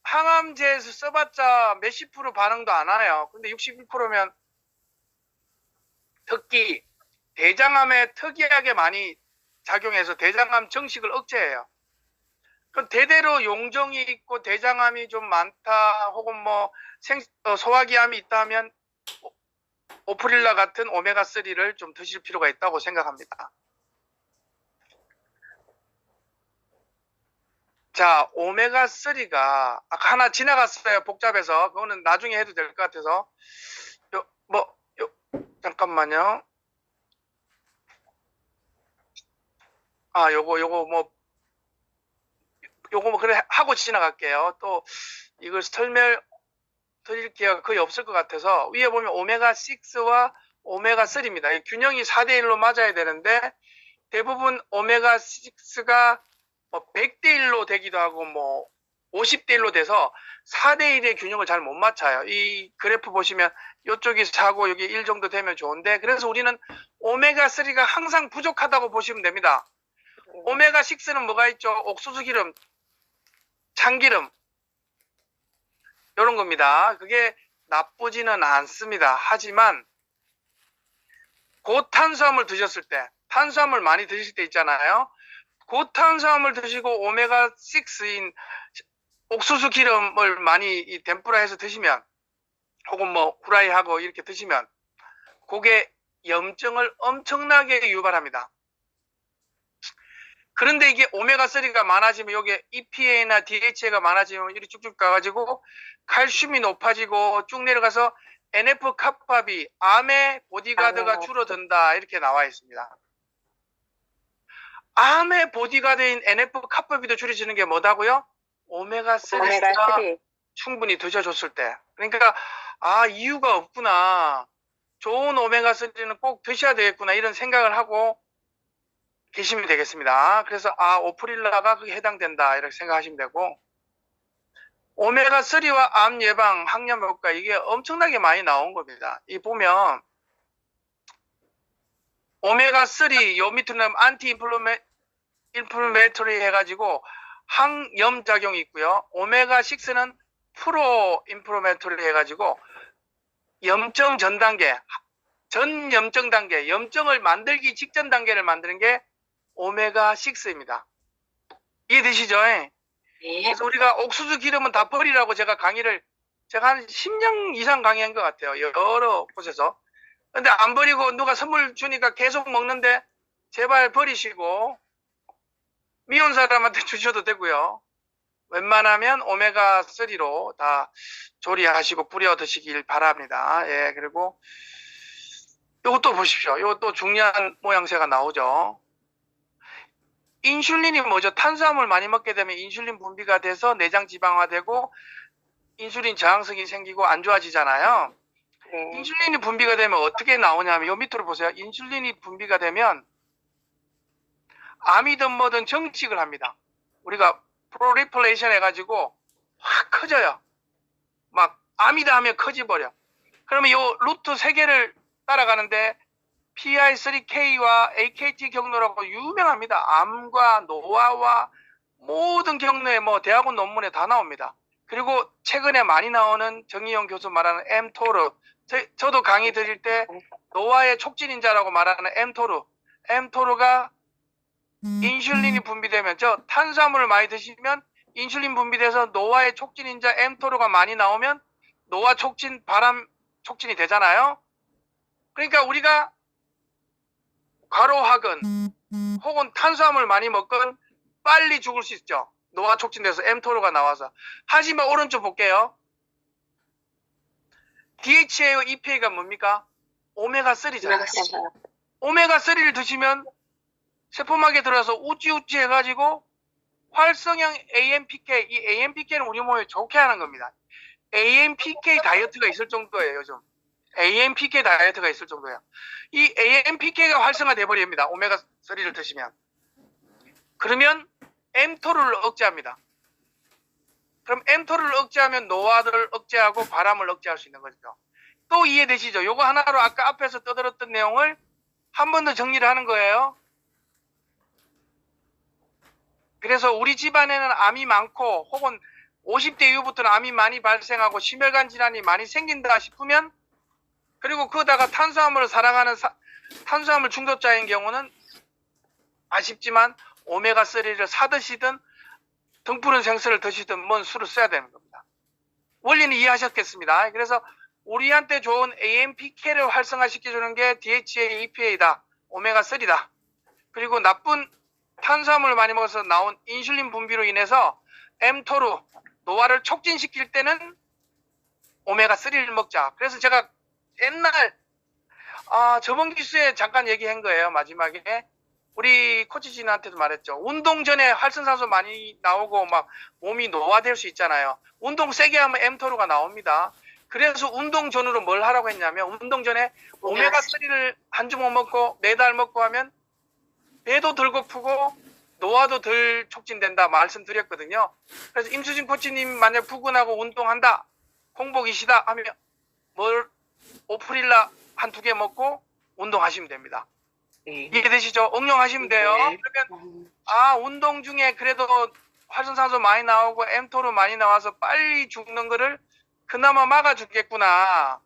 항암제에서 써봤자 몇십 프로 반응도 안 하네요. 근데 61%면 특히 대장암에 특이하게 많이 작용해서 대장암 정식을 억제해요. 그럼 대대로 용종이 있고 대장암이 좀 많다 혹은 뭐 소화기암이 있다 하면 오프릴라 같은 오메가3를 좀 드실 필요가 있다고 생각합니다. 자, 오메가3가 아까 하나 지나갔어요. 복잡해서. 그거는 나중에 해도 될 것 같아서. 잠깐만요. 요거 뭐 그래 하고 지나갈게요. 또 이걸 설명 드릴 기회가 거의 없을 것 같아서 위에 보면 오메가6와 오메가3입니다. 균형이 4대1로 맞아야 되는데 대부분 오메가6가 뭐 100대1로 되기도 하고 뭐 50대1로 돼서 4대1의 균형을 잘 못 맞춰요. 이 그래프 보시면 이쪽이 4고 여기 1 정도 되면 좋은데 그래서 우리는 오메가3가 항상 부족하다고 보시면 됩니다. 오메가6는 뭐가 있죠? 옥수수 기름, 참기름 이런 겁니다. 그게 나쁘지는 않습니다. 하지만 고탄수화물 드셨을 때 탄수화물 많이 드실 때 있잖아요. 고탄수화물 드시고 오메가6인 옥수수 기름을 많이 덴뿌라해서 드시면 혹은 뭐 후라이하고 이렇게 드시면 그게 염증을 엄청나게 유발합니다. 그런데 이게 오메가3가 많아지면 여기 EPA나 DHA가 많아지면 이렇게 쭉쭉 가가지고 칼슘이 높아지고 쭉 내려가서 NF-kappaB, 암의 보디가드가 줄어든다 이렇게 나와 있습니다. 암의 보디가드인 NF-kappaB도 줄여지는 게 뭐다고요? 오메가3가 충분히 드셔줬을 때. 그러니까 이유가 없구나. 좋은 오메가3는 꼭 드셔야 되겠구나 이런 생각을 하고 계시면 되겠습니다. 그래서 오프릴라가 그게 해당된다 이렇게 생각하시면 되고 오메가3와 암 예방, 항염 효과 이게 엄청나게 많이 나온 겁니다. 이 보면 오메가3 요 밑으로 나면 안티 인플루메이터리 해가지고 항염 작용이 있고요. 오메가6는 프로 인플루메이터리 해가지고 염증 전 단계, 전 염증 단계, 염증을 만들기 직전 단계를 만드는 게 오메가6입니다. 이해되시죠? 네. 그래서 우리가 옥수수 기름은 다 버리라고 제가 한 10년 이상 강의한 것 같아요. 여러 곳에서. 근데 안 버리고 누가 선물 주니까 계속 먹는데 제발 버리시고 미운 사람한테 주셔도 되고요. 웬만하면 오메가3로 다 조리하시고 뿌려 드시길 바랍니다. 예, 그리고 이것도 보십시오. 이것도 중요한 모양새가 나오죠. 인슐린이 뭐죠? 탄수화물 많이 먹게 되면 인슐린 분비가 돼서 내장 지방화되고 인슐린 저항성이 생기고 안 좋아지잖아요. 네. 인슐린이 분비가 되면 어떻게 나오냐면 요 밑으로 보세요. 인슐린이 분비가 되면 암이든 뭐든 정직을 합니다. 우리가 프로리플레이션 해가지고 확 커져요. 막 암이다 하면 커져버려. 그러면 요 루트 3개를 따라가는데 PI3K와 AKT 경로라고 유명합니다. 암과 노화와 모든 경로에 뭐 대학원 논문에 다 나옵니다. 그리고 최근에 많이 나오는 정의용 교수 말하는 mTOR, 저도 강의 드릴 때 노화의 촉진인자라고 말하는 mTOR가 인슐린이 분비되면, 탄수화물을 많이 드시면 인슐린 분비돼서 노화의 촉진인자 mTOR가 많이 나오면 노화 촉진, 바람 촉진이 되잖아요. 그러니까 우리가 과로하건 혹은 탄수화물 많이 먹건 빨리 죽을 수 있죠. 노화 촉진돼서 mTOR가 나와서. 하지만 오른쪽 볼게요. DHA와 EPA가 뭡니까? 오메가3잖아요. 오메가3를 드시면 세포막에 들어가서 우찌우찌 해가지고 활성형 AMPK, 이 AMPK는 우리 몸에 좋게 하는 겁니다. AMPK 다이어트가 있을 정도예요, 요즘. AMPK 다이어트가 있을 정도예요. 이 AMPK가 활성화돼 버립니다. 오메가3를 드시면. 그러면 mTOR를 억제합니다. 그럼 mTOR를 억제하면 노화를 억제하고 바람을 억제할 수 있는 거죠. 또 이해되시죠? 요거 하나로 아까 앞에서 떠들었던 내용을 한 번 더 정리를 하는 거예요. 그래서 우리 집안에는 암이 많고 혹은 50대 이후부터는 암이 많이 발생하고 심혈관 질환이 많이 생긴다 싶으면, 그리고 그거다가 탄수화물을 사랑하는 탄수화물 중독자인 경우는 아쉽지만 오메가3를 사드시든 등푸른 생선을 드시든 뭔 술을 써야 되는 겁니다. 원리는 이해하셨겠습니다. 그래서 우리한테 좋은 AMPK를 활성화시켜주는 게 DHA, EPA다. 오메가3다. 그리고 나쁜 탄수화물을 많이 먹어서 나온 인슐린 분비로 인해서 mTOR, 노화를 촉진시킬 때는 오메가3를 먹자. 그래서 제가 옛날 저번 기수에 잠깐 얘기한 거예요. 마지막에 우리 코치진한테도 말했죠. 운동 전에 활성산소 많이 나오고 막 몸이 노화될 수 있잖아요. 운동 세게 하면 mTOR가 나옵니다. 그래서 운동 전으로 뭘 하라고 했냐면, 운동 전에 오메가3를 한 주먹 먹고 4달 먹고 하면 배도 덜 고프고 노화도 덜 촉진된다 말씀드렸거든요. 그래서 임수진 코치님 만약 부근하고 운동한다, 공복이시다 하면 오프릴라 한 2개 먹고 운동하시면 됩니다. 네. 이해되시죠? 응용하시면 돼요. 네. 그러면 운동 중에 그래도 활성산소 많이 나오고 mTOR 많이 나와서 빨리 죽는 거를 그나마 막아주겠구나.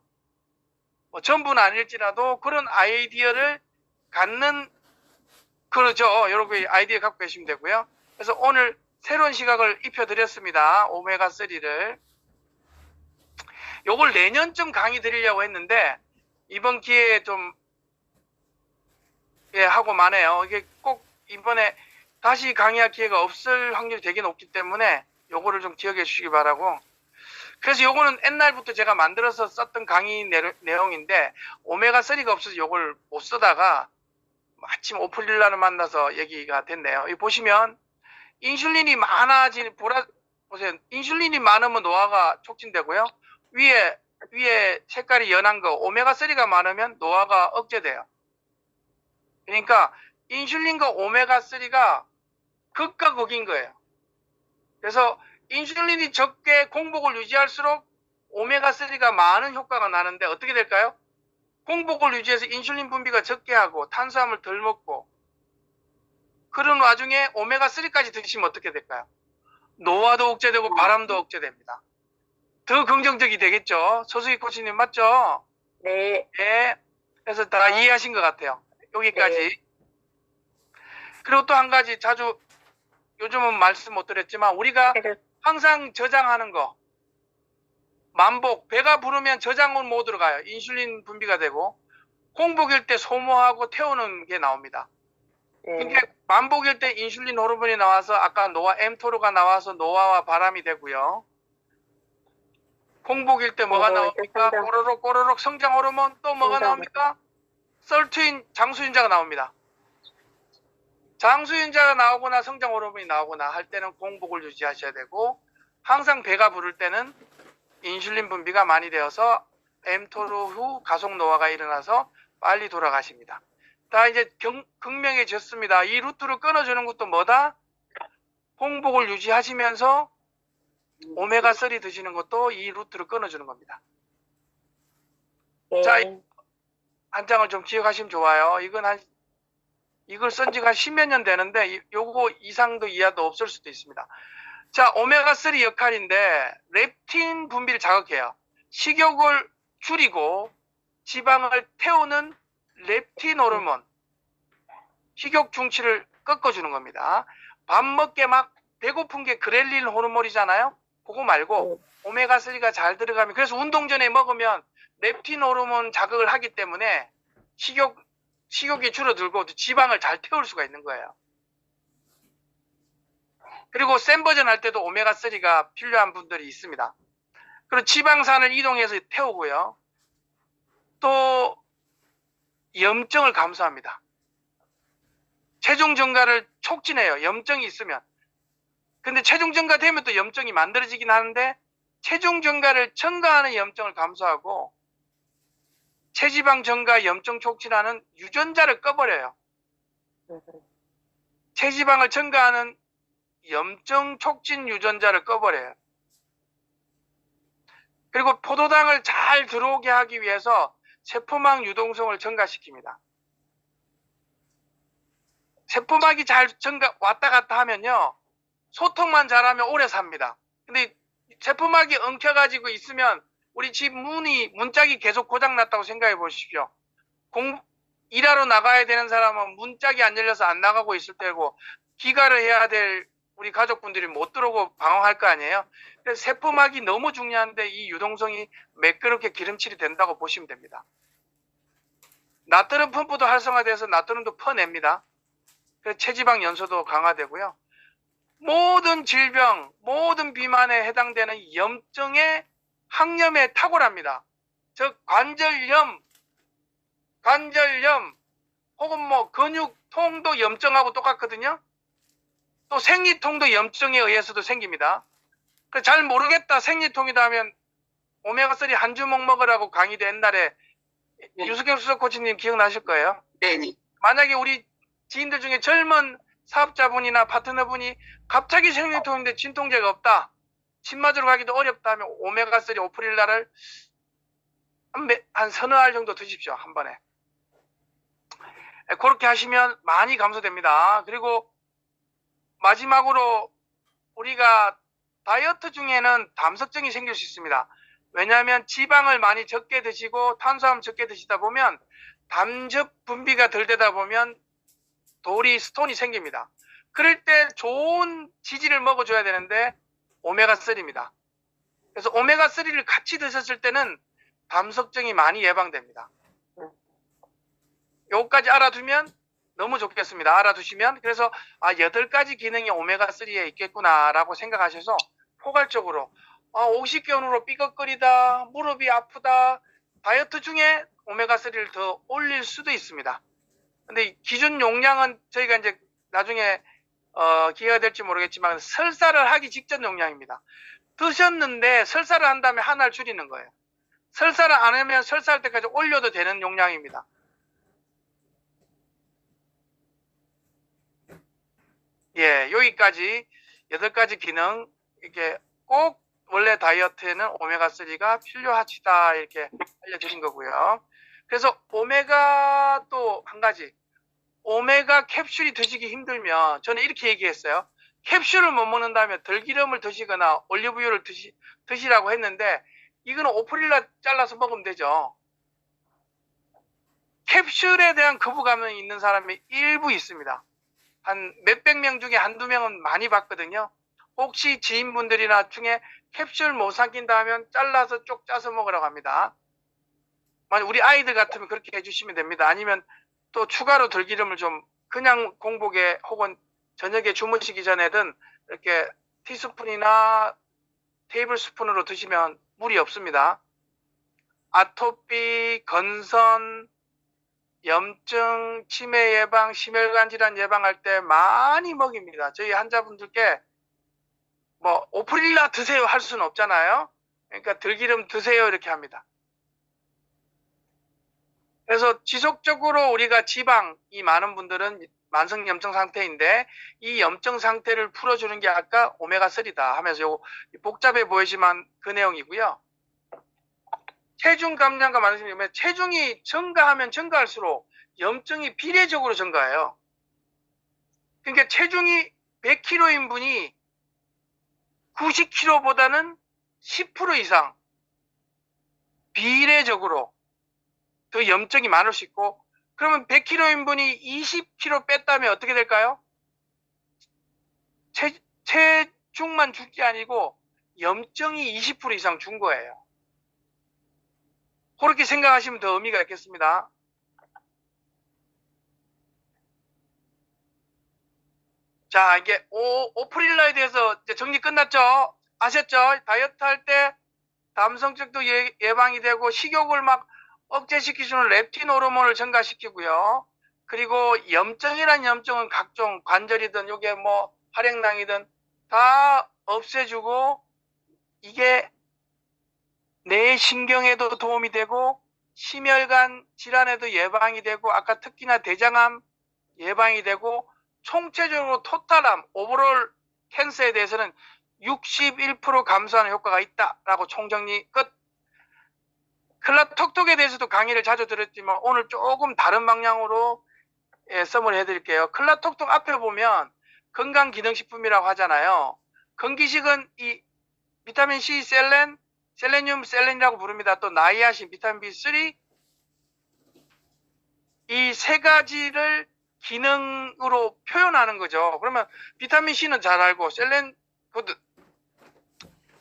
뭐 전부는 아닐지라도 그런 아이디어를 갖는, 그러죠. 여러분 아이디어 갖고 계시면 되고요. 그래서 오늘 새로운 시각을 입혀드렸습니다. 오메가3를. 요걸 내년쯤 강의 드리려고 했는데 이번 기회에 좀 하고 마네요. 이게 꼭 이번에 다시 강의할 기회가 없을 확률이 되게 높기 때문에 요거를 좀 기억해 주시기 바라고. 그래서 요거는 옛날부터 제가 만들어서 썼던 강의 내용인데 오메가3가 없어서 요걸 못 쓰다가 마침 오프릴라를 만나서 얘기가 됐네요. 여기 보시면 인슐린이 보세요. 인슐린이 많으면 노화가 촉진되고요. 위에 색깔이 연한 거 오메가3가 많으면 노화가 억제돼요. 그러니까 인슐린과 오메가3가 극과 극인 거예요. 그래서 인슐린이 적게 공복을 유지할수록 오메가3가 많은 효과가 나는데 어떻게 될까요? 공복을 유지해서 인슐린 분비가 적게 하고 탄수화물 덜 먹고 그런 와중에 오메가3까지 드시면 어떻게 될까요? 노화도 억제되고 바람도 억제됩니다. 더 긍정적이 되겠죠? 서수기 코치님 맞죠? 네. 네. 그래서 다 이해하신 것 같아요. 여기까지. 네. 그리고 또 한 가지 자주 요즘은 말씀 못 드렸지만 우리가 항상 저장하는 거 만복, 배가 부르면 저장 모드로 가요. 인슐린 분비가 되고 공복일 때 소모하고 태우는 게 나옵니다. 그러니까 만복일 때 인슐린 호르몬이 나와서 아까 노화, mTOR가 나와서 노화와 바람이 되고요. 공복일 때 뭐가 나옵니까? 꼬르륵 꼬르륵 성장 호르몬. 또 뭐가 나옵니까? 썰트인 장수인자가 나옵니다. 장수인자가 나오거나 성장 호르몬이 나오거나 할 때는 공복을 유지하셔야 되고 항상 배가 부를 때는 인슐린 분비가 많이 되어서 mTOR 후 가속 노화가 일어나서 빨리 돌아가십니다. 다 이제 극명해졌습니다. 이 루트를 끊어주는 것도 뭐다? 공복을 유지하시면서 오메가3 드시는 것도 이 루트를 끊어주는 겁니다. 자, 한 장을 좀 기억하시면 좋아요. 이걸 쓴 지가 10몇 년 되는데 요거 이상도 이하도 없을 수도 있습니다. 자, 오메가3 역할인데 렙틴 분비를 자극해요. 식욕을 줄이고 지방을 태우는 렙틴 호르몬, 식욕 중치를 꺾어주는 겁니다. 밥 먹게 막 배고픈 게 그렐린 호르몬이잖아요. 그거 말고 오메가3가 잘 들어가면, 그래서 운동 전에 먹으면 렙틴 호르몬 자극을 하기 때문에 식욕이 줄어들고 지방을 잘 태울 수가 있는 거예요. 그리고 센 버전 할 때도 오메가3가 필요한 분들이 있습니다. 그리고 지방산을 이동해서 태우고요. 또 염증을 감소합니다. 체중 증가를 촉진해요. 염증이 있으면. 근데 체중 증가되면 또 염증이 만들어지긴 하는데 체중 증가를 첨가하는 염증을 감소하고 체지방 증가 염증 촉진하는 유전자를 꺼버려요. 체지방을 증가하는 염증 촉진 유전자를 꺼버려요. 그리고 포도당을 잘 들어오게 하기 위해서 세포막 유동성을 증가시킵니다. 세포막이 잘 왔다 갔다 하면요, 소통만 잘하면 오래 삽니다. 근데 세포막이 엉켜가지고 있으면 우리 집 문짝이 계속 고장났다고 생각해 보십시오. 일하러 나가야 되는 사람은 문짝이 안 열려서 안 나가고 있을 때고 귀가를 해야 될 우리 가족분들이 못 들어오고 방황할 거 아니에요. 그래서 세포막이 너무 중요한데 이 유동성이 매끄럽게 기름칠이 된다고 보시면 됩니다. 나트륨 펌프도 활성화돼서 나트륨도 퍼냅니다. 그래서 체지방 연소도 강화되고요. 모든 질병, 모든 비만에 해당되는 염증의 항염에 탁월합니다. 즉 관절염 혹은 뭐 근육통도 염증하고 똑같거든요. 또 생리통도 염증에 의해서도 생깁니다. 잘 모르겠다, 생리통이다 하면 오메가3 한 주먹 먹으라고 강의도 옛날에 유수경 수석 코치님 기억나실 거예요. 네네. 만약에 우리 지인들 중에 젊은 사업자분이나 파트너분이 갑자기 생리통인데 진통제가 없다, 침 맞으러 가기도 어렵다 하면 오메가3 오프릴라를 한 서너 알 정도 드십시오. 한 번에. 그렇게 하시면 많이 감소됩니다. 그리고 마지막으로 우리가 다이어트 중에는 담석증이 생길 수 있습니다. 왜냐하면 지방을 많이 적게 드시고 탄수화물 적게 드시다 보면 담즙 분비가 덜 되다 보면 스톤이 생깁니다. 그럴 때 좋은 지질을 먹어줘야 되는데 오메가3입니다. 그래서 오메가3를 같이 드셨을 때는 담석증이 많이 예방됩니다. 요거까지 알아두면 너무 좋겠습니다. 알아두시면, 그래서 8가지 기능이 오메가3에 있겠구나라고 생각하셔서 포괄적으로 50견으로 삐걱거리다, 무릎이 아프다, 다이어트 중에 오메가3를 더 올릴 수도 있습니다. 근데 기준 용량은 저희가 이제 나중에 기회가 될지 모르겠지만 설사를 하기 직전 용량입니다. 드셨는데 설사를 한 다음에 하나를 줄이는 거예요. 설사를 안 하면 설사할 때까지 올려도 되는 용량입니다. 예, 여기까지 8가지 기능, 이렇게 꼭 원래 다이어트에는 오메가3가 필요하다 이렇게 알려드린 거고요. 그래서 오메가 또 한 가지, 오메가 캡슐이 드시기 힘들면 저는 이렇게 얘기했어요. 캡슐을 못 먹는다면 들기름을 드시거나 올리브유를 드시라고 했는데 이거는 오프릴라 잘라서 먹으면 되죠. 캡슐에 대한 거부감이 있는 사람이 일부 있습니다. 한 몇백 명 중에 한두 명은 많이 봤거든요. 혹시 지인분들이나 중에 캡슐 못 삼킨다 하면 잘라서 쪽 짜서 먹으라고 합니다. 만약 우리 아이들 같으면 그렇게 해주시면 됩니다. 아니면 또 추가로 들기름을 좀 그냥 공복에 혹은 저녁에 주무시기 전에든 이렇게 티스푼이나 테이블 스푼으로 드시면 무리 없습니다. 아토피, 건선, 염증, 치매 예방, 심혈관 질환 예방할 때 많이 먹입니다. 저희 환자분들께 뭐 오프릴라 드세요 할 수는 없잖아요. 그러니까 들기름 드세요 이렇게 합니다. 그래서 지속적으로 우리가 지방이 많은 분들은 만성 염증 상태인데 이 염증 상태를 풀어주는 게 아까 오메가3다 하면서 요거 복잡해 보이지만 그 내용이고요. 체중 감량과 만성 염증, 체중이 증가하면 증가할수록 염증이 비례적으로 증가해요. 그러니까 체중이 100kg인 분이 90kg보다는 10% 이상 비례적으로 더 염증이 많을 수 있고, 그러면 100kg인 분이 20kg 뺐다면 어떻게 될까요? 체중만 줄 게 아니고 염증이 20% 이상 준 거예요. 그렇게 생각하시면 더 의미가 있겠습니다. 자, 이게 오프릴라에 대해서 이제 정리 끝났죠? 아셨죠? 다이어트 할 때 담성증도 예방이 되고 식욕을 막 억제시키주는 렙틴 호르몬을 증가시키고요. 그리고 염증이란 염증은 각종 관절이든 요게 뭐 활액낭이든 다 없애주고 이게 뇌 신경에도 도움이 되고 심혈관 질환에도 예방이 되고 아까 특히나 대장암 예방이 되고 총체적으로 토탈암 오버롤 캔서에 대해서는 61% 감소하는 효과가 있다라고 총정리 끝. 클라톡톡에 대해서도 강의를 자주 들었지만 오늘 조금 다른 방향으로 서머리 해드릴게요. 클라톡톡 앞에 보면 건강기능식품이라고 하잖아요. 건기식은 이 비타민C, 셀레늄, 셀렌이라고 부릅니다. 또 나이아신, 비타민 B3 이 세 가지를 기능으로 표현하는 거죠. 그러면 비타민C는 잘 알고 셀렌,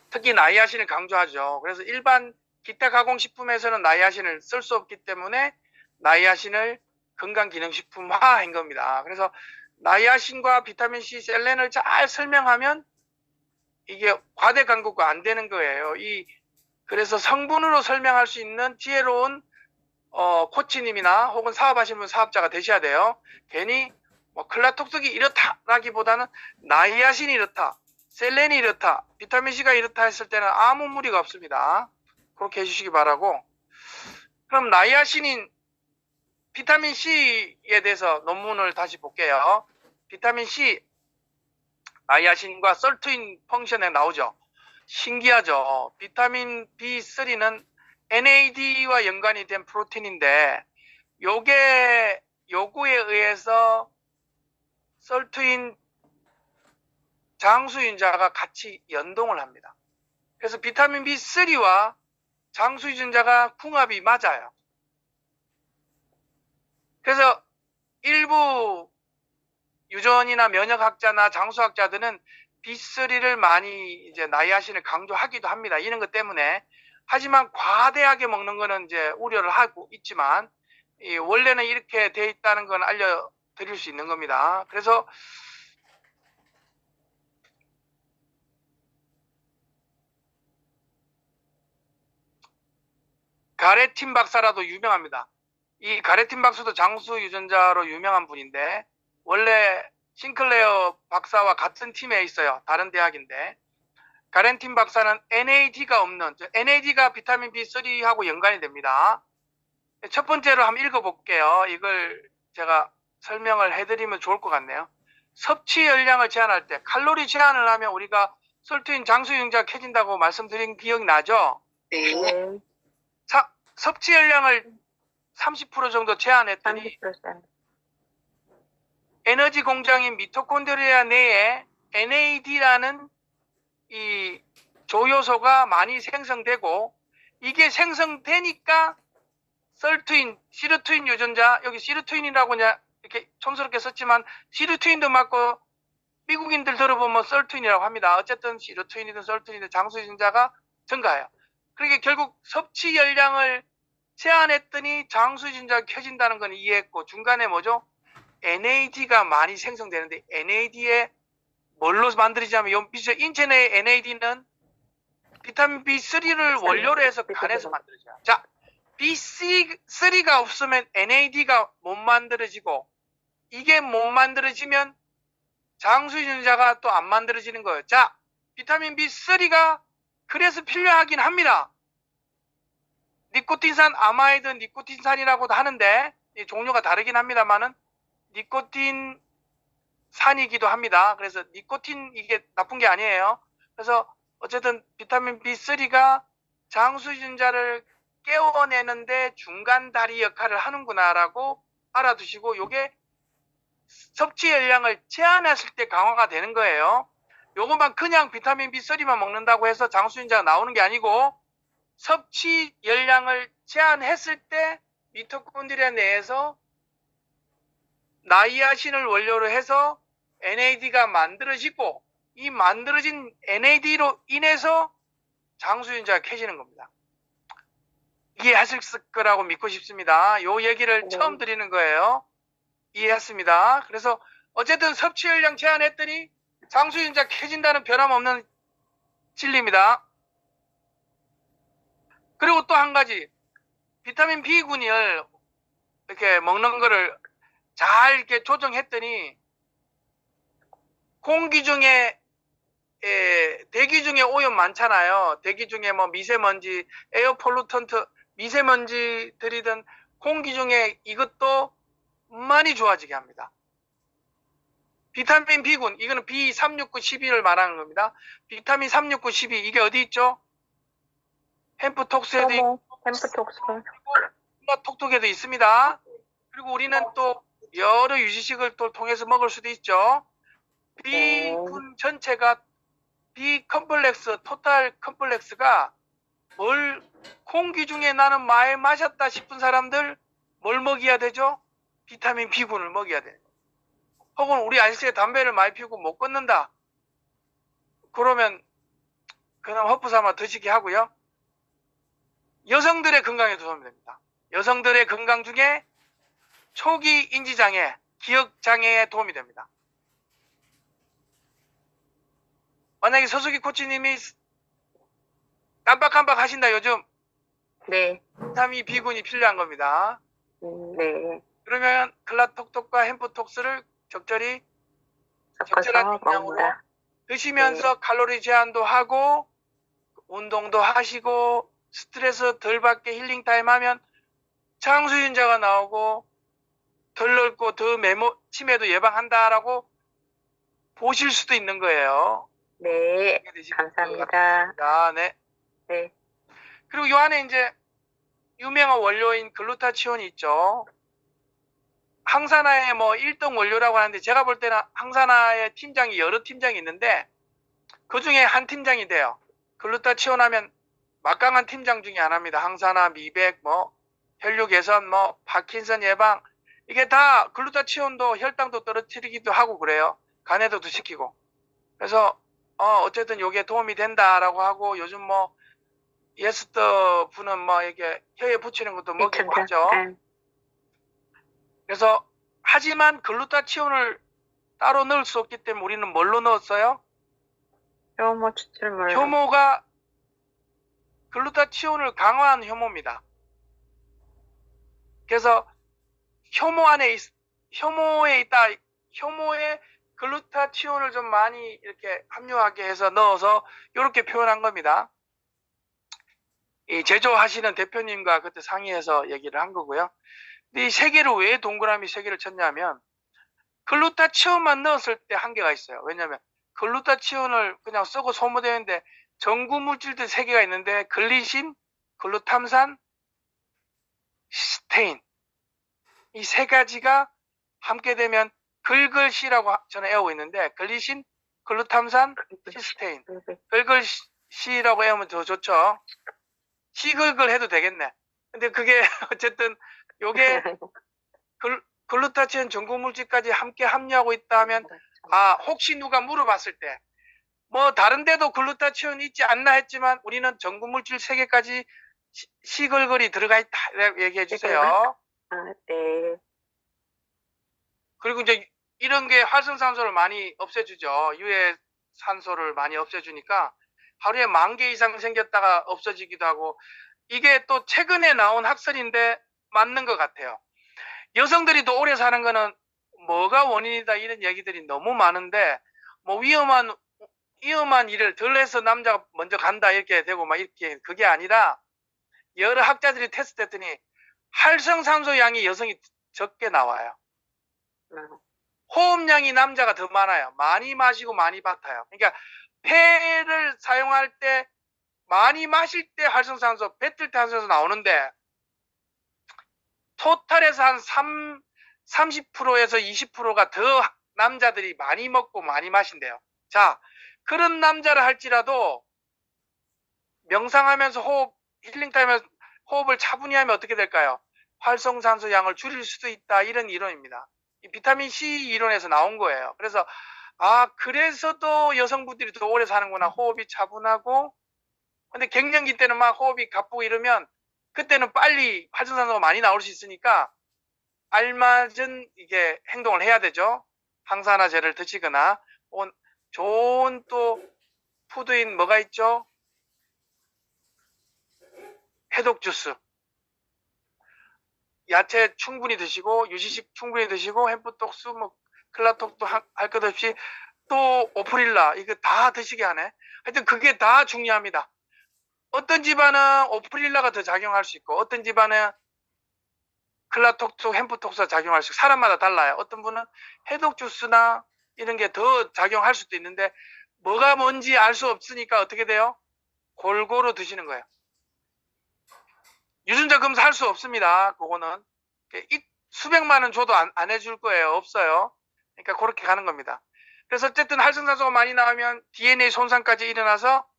특히 나이아신을 강조하죠. 그래서 일반 기타 가공식품에서는 나이아신을 쓸 수 없기 때문에 나이아신을 건강기능식품화한 겁니다. 그래서 나이아신과 비타민C, 셀렌을 잘 설명하면 이게 과대 광고가 안 되는 거예요. 그래서 성분으로 설명할 수 있는 지혜로운 코치님이나 혹은 사업하시는 분 사업자가 되셔야 돼요. 괜히 뭐 클라톡톡이 이렇다라기보다는 나이아신이 이렇다, 셀렌이 이렇다, 비타민C가 이렇다 했을 때는 아무 무리가 없습니다. 그렇게 해주시기 바라고. 그럼 나이아신인 비타민C에 대해서 논문을 다시 볼게요. 비타민C, 나이아신과 설투인 펑션에 나오죠. 신기하죠. 비타민 B3는 NAD와 연관이 된 프로틴인데 요거에 의해서 설투인 장수유전자가 같이 연동을 합니다. 그래서 비타민 B3와 장수유전자가 궁합이 맞아요. 그래서 일부 유전이나 면역학자나 장수학자들은 B3를 많이 이제 나이아신을 강조하기도 합니다. 이런 것 때문에. 하지만 과대하게 먹는 거는 이제 우려를 하고 있지만 원래는 이렇게 돼 있다는 건 알려드릴 수 있는 겁니다. 그래서 가레틴 박사라도 유명합니다. 이 가레틴 박사도 장수 유전자로 유명한 분인데 원래 싱클레어 박사와 같은 팀에 있어요. 다른 대학인데 가레틴 박사는 NAD가 없는, NAD가 비타민 B3하고 연관이 됩니다. 첫 번째로 한번 읽어볼게요. 이걸 제가 설명을 해드리면 좋을 것 같네요. 섭취 열량을 제한할 때 칼로리 제한을 하면 우리가 설투인 장수유전자가 켜진다고 말씀드린 기억이 나죠? 네. 섭취 열량을 30% 정도 제한했더니 30%. 에너지 공장인 미토콘드리아 내에 NAD라는 이 조효소가 많이 생성되고 이게 생성되니까 설투인, 시르투인 유전자, 여기 시르투인이라고 이렇게 촌스럽게 썼지만 시루트윈도 맞고 미국인들 들어보면 썰트윈이라고 합니다. 어쨌든 시루트윈이든 썰트윈이든 장수 유전자가 증가해요. 그러니까 결국 섭취 열량을 제한했더니 장수 유전자가 켜진다는 건 이해했고 중간에 뭐죠? NAD가 많이 생성되는데 NAD에 뭘로 만들어지냐면 인체 내 NAD는 비타민 B3를 원료로 해서 간에서 만들어져요. 자, B3가 없으면 NAD가 못 만들어지고 이게 못 만들어지면 장수 유전자가 또 안 만들어지는 거예요. 자, 비타민 B3가 그래서 필요하긴 합니다. 니코틴산, 아마이드, 니코틴산이라고도 하는데 이 종류가 다르긴 합니다만은 니코틴산이기도 합니다. 그래서 니코틴 이게 나쁜 게 아니에요. 그래서 어쨌든 비타민 B3가 장수 유전자를 깨워내는데 중간 다리 역할을 하는구나라고 알아두시고 요게 섭취 열량을 제한했을 때 강화가 되는 거예요. 요것만 그냥 비타민 B3만 먹는다고 해서 장수 유전자가 나오는 게 아니고 섭취 열량을 제한했을 때 미토콘드리아 내에서 나이아신을 원료로 해서 NAD가 만들어지고 이 만들어진 NAD로 인해서 장수 유전자가 켜지는 겁니다. 이해하실 거라고 믿고 싶습니다. 요 얘기를 처음 드리는 거예요. 이해했습니다. 그래서 어쨌든 섭취 열량 제한했더니 장수 유전자 켜진다는 변함없는 진리입니다. 그리고 또 한 가지 비타민 B군을 이렇게 먹는 거를 잘 이렇게 조정했더니 공기 중에 대기 중에 오염 많잖아요. 대기 중에 뭐 미세먼지, 에어 폴루턴트, 미세먼지들이든 공기 중에 이것도 많이 좋아지게 합니다. 비타민 B군, 이거는 B36912를 말하는 겁니다. 비타민 36912 이게 어디 있죠? 햄프톡스에도 있고 햄프톡스. 톡톡에도 있습니다. 그리고 우리는 또 여러 유지식을 또 통해서 먹을 수도 있죠. B군 전체가 B 컴플렉스, 토탈 컴플렉스가 공기 중에 나는 많이 마셨다 싶은 사람들 뭘 먹여야 되죠? 비타민 B군을 먹여야 돼요. 혹은 우리 아저씨가 담배를 많이 피우고 못 끊는다. 그러면 그냥 허프 삼아 드시게 하고요. 여성들의 건강에 도움이 됩니다. 여성들의 건강 중에 초기 인지장애, 기억장애에 도움이 됩니다. 만약에 서수기 코치님이 깜빡깜빡 하신다 요즘 네. 비타민 B군이 필요한 겁니다. 네. 그러면 클라톡톡과 햄프톡스를 적절한 섞어서 영양으로 먹는다. 드시면서 칼로리 제한도 하고 운동도 하시고 스트레스 덜 받게 힐링 타임 하면 장수 유전자가 나오고 덜 늙고 더 치매도 예방한다라고 보실 수도 있는 거예요. 네. 감사합니다. 아, 네. 네. 그리고 이 안에 이제 유명한 원료인 글루타치온이 있죠. 항산화의 뭐 1등 원료라고 하는데 제가 볼 때는 항산화의 팀장이 여러 팀장이 있는데 그 중에 한 팀장이 돼요. 글루타치온 하면 막강한 팀장 중에 하나입니다. 항산화, 미백, 뭐 혈류 개선, 뭐 파킨슨 예방 이게 다 글루타치온도 혈당도 떨어뜨리기도 하고 그래요. 간에도 시키고. 그래서 어쨌든 요게 도움이 된다라고 하고 요즘 뭐 예스터 분은 뭐 이게 혀에 붙이는 것도 먹이고 하죠. 그래서 하지만 글루타치온을 따로 넣을 수 없기 때문에 우리는 뭘로 넣었어요? 효모 추출물. 효모가 글루타치온을 강화한 효모입니다. 그래서 효모에 있다. 효모에 글루타치온을 좀 많이 이렇게 함유하게 해서 넣어서 이렇게 표현한 겁니다. 이 제조하시는 대표님과 그때 상의해서 얘기를 한 거고요. 근데 이 세 개를 왜 동그라미 세 개를 쳤냐면 글루타치온만 넣었을 때 한계가 있어요. 왜냐하면 글루타치온을 그냥 쓰고 소모되는데 전구 물질들 세 개가 있는데 글리신, 글루탐산, 시스테인 이 세 가지가 함께 되면 글글시라고 저는 외우고 있는데 글리신, 글루탐산, 시스테인 글글시라고 외우면 더 좋죠. 시글글 해도 되겠네. 근데 그게 어쨌든 요게 글루타치온 전구물질까지 함께 함유하고 있다 하면 혹시 누가 물어봤을 때 뭐 다른 데도 글루타치온 있지 않나 했지만 우리는 전구물질 3개까지 시글글이 들어가 있다 얘기해 주세요. 네. 그리고 이제 이런 게 활성산소를 많이 없애주죠. 유해 산소를 많이 없애주니까 하루에 10,000개 이상 생겼다가 없어지기도 하고, 이게 또 최근에 나온 학설인데 맞는 것 같아요. 여성들이 더 오래 사는 거는 뭐가 원인이다 이런 얘기들이 너무 많은데, 뭐 위험한 일을 덜 해서 남자가 먼저 간다 이렇게 되고 막 이렇게, 그게 아니라 여러 학자들이 테스트 했더니 활성산소 양이 여성이 적게 나와요. 호흡량이 남자가 더 많아요. 많이 마시고 많이 뱉어요. 그러니까 폐를 사용할 때 많이 마실 때 활성산소, 뱉을 때 활성산소 나오는데 토탈에서 한 30%에서 20%가 더 남자들이 많이 먹고 많이 마신대요. 자, 그런 남자를 할지라도 명상하면서 힐링타임에서 호흡을 차분히 하면 어떻게 될까요? 활성산소 양을 줄일 수도 있다, 이런 이론입니다. 이 비타민C 이론에서 나온 거예요. 그래서 그래서도 여성분들이 더 오래 사는구나. 호흡이 차분하고. 근데 갱년기 때는 막 호흡이 가쁘고 이러면 그때는 빨리 활성산소가 많이 나올 수 있으니까 알맞은 이게 행동을 해야 되죠. 항산화제를 드시거나, 혹은 좋은 또 푸드인 뭐가 있죠? 해독 주스. 야채 충분히 드시고, 유지식 충분히 드시고, 햄프톡스, 뭐 클라톡도 할 것 없이, 또 오프릴라, 이거 다 드시게 하네. 하여튼 그게 다 중요합니다. 어떤 집안은 오프릴라가 더 작용할 수 있고, 어떤 집안은 클라톡스, 햄프톡스가 작용할 수 있고, 사람마다 달라요. 어떤 분은 해독 주스나 이런 게 더 작용할 수도 있는데, 뭐가 뭔지 알 수 없으니까 어떻게 돼요? 골고루 드시는 거예요. 유전자 검사 할 수 없습니다. 그거는 수백만 원 줘도 안 해줄 거예요. 없어요. 그러니까 그렇게 가는 겁니다. 그래서 어쨌든 활성산소가 많이 나오면 DNA 손상까지 일어나서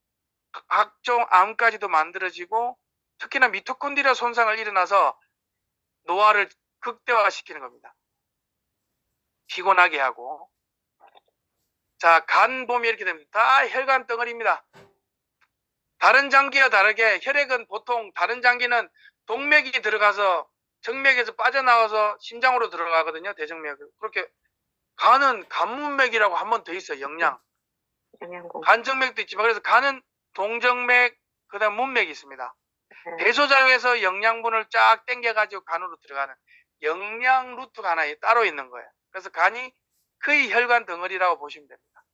각종 암까지도 만들어지고, 특히나 미토콘드리아 손상을 일어나서 노화를 극대화시키는 겁니다. 피곤하게 하고. 자, 간 보면 이렇게 됩니다. 다 혈관 덩어리입니다. 다른 장기와 다르게 혈액은 보통, 다른 장기는 동맥이 들어가서 정맥에서 빠져나와서 심장으로 들어가거든요. 대정맥. 그렇게 간은 간문맥이라고 한 번 더 있어요. 간정맥도 있지만, 그래서 간은 동정맥, 그다음 문맥이 있습니다. 대소장에서 영양분을 쫙 당겨가지고 간으로 들어가는 영양 루트가 하나 따로 있는 거예요. 그래서 간이 거의 혈관 덩어리라고 보시면 됩니다.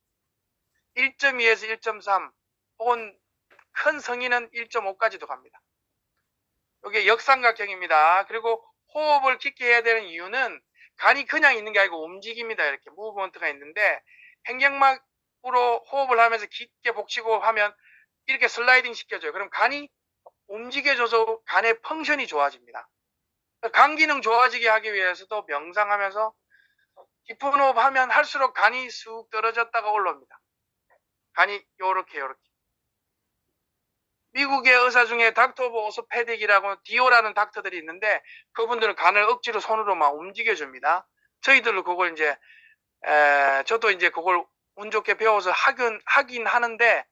1.2에서 1.3 혹은 큰 성인은 1.5까지도 갑니다. 이게 역삼각형입니다. 그리고 호흡을 깊게 해야 되는 이유는 간이 그냥 있는 게 아니고 움직입니다. 이렇게 무브먼트가 있는데, 횡격막으로 호흡을 하면서 깊게 복식호흡 하면 이렇게 슬라이딩 시켜줘요. 그럼 간이 움직여줘서 간의 펑션이 좋아집니다. 간 기능 좋아지게 하기 위해서도 명상하면서 깊은 호흡하면 할수록 간이 쑥 떨어졌다가 올라옵니다. 간이 요렇게. 미국의 의사 중에 닥터 오브 오소패딕이라고 디오라는 닥터들이 있는데, 그분들은 간을 억지로 손으로 막 움직여줍니다. 저희들도 그걸 이제 저도 이제 그걸 운 좋게 배워서 하긴 하는데,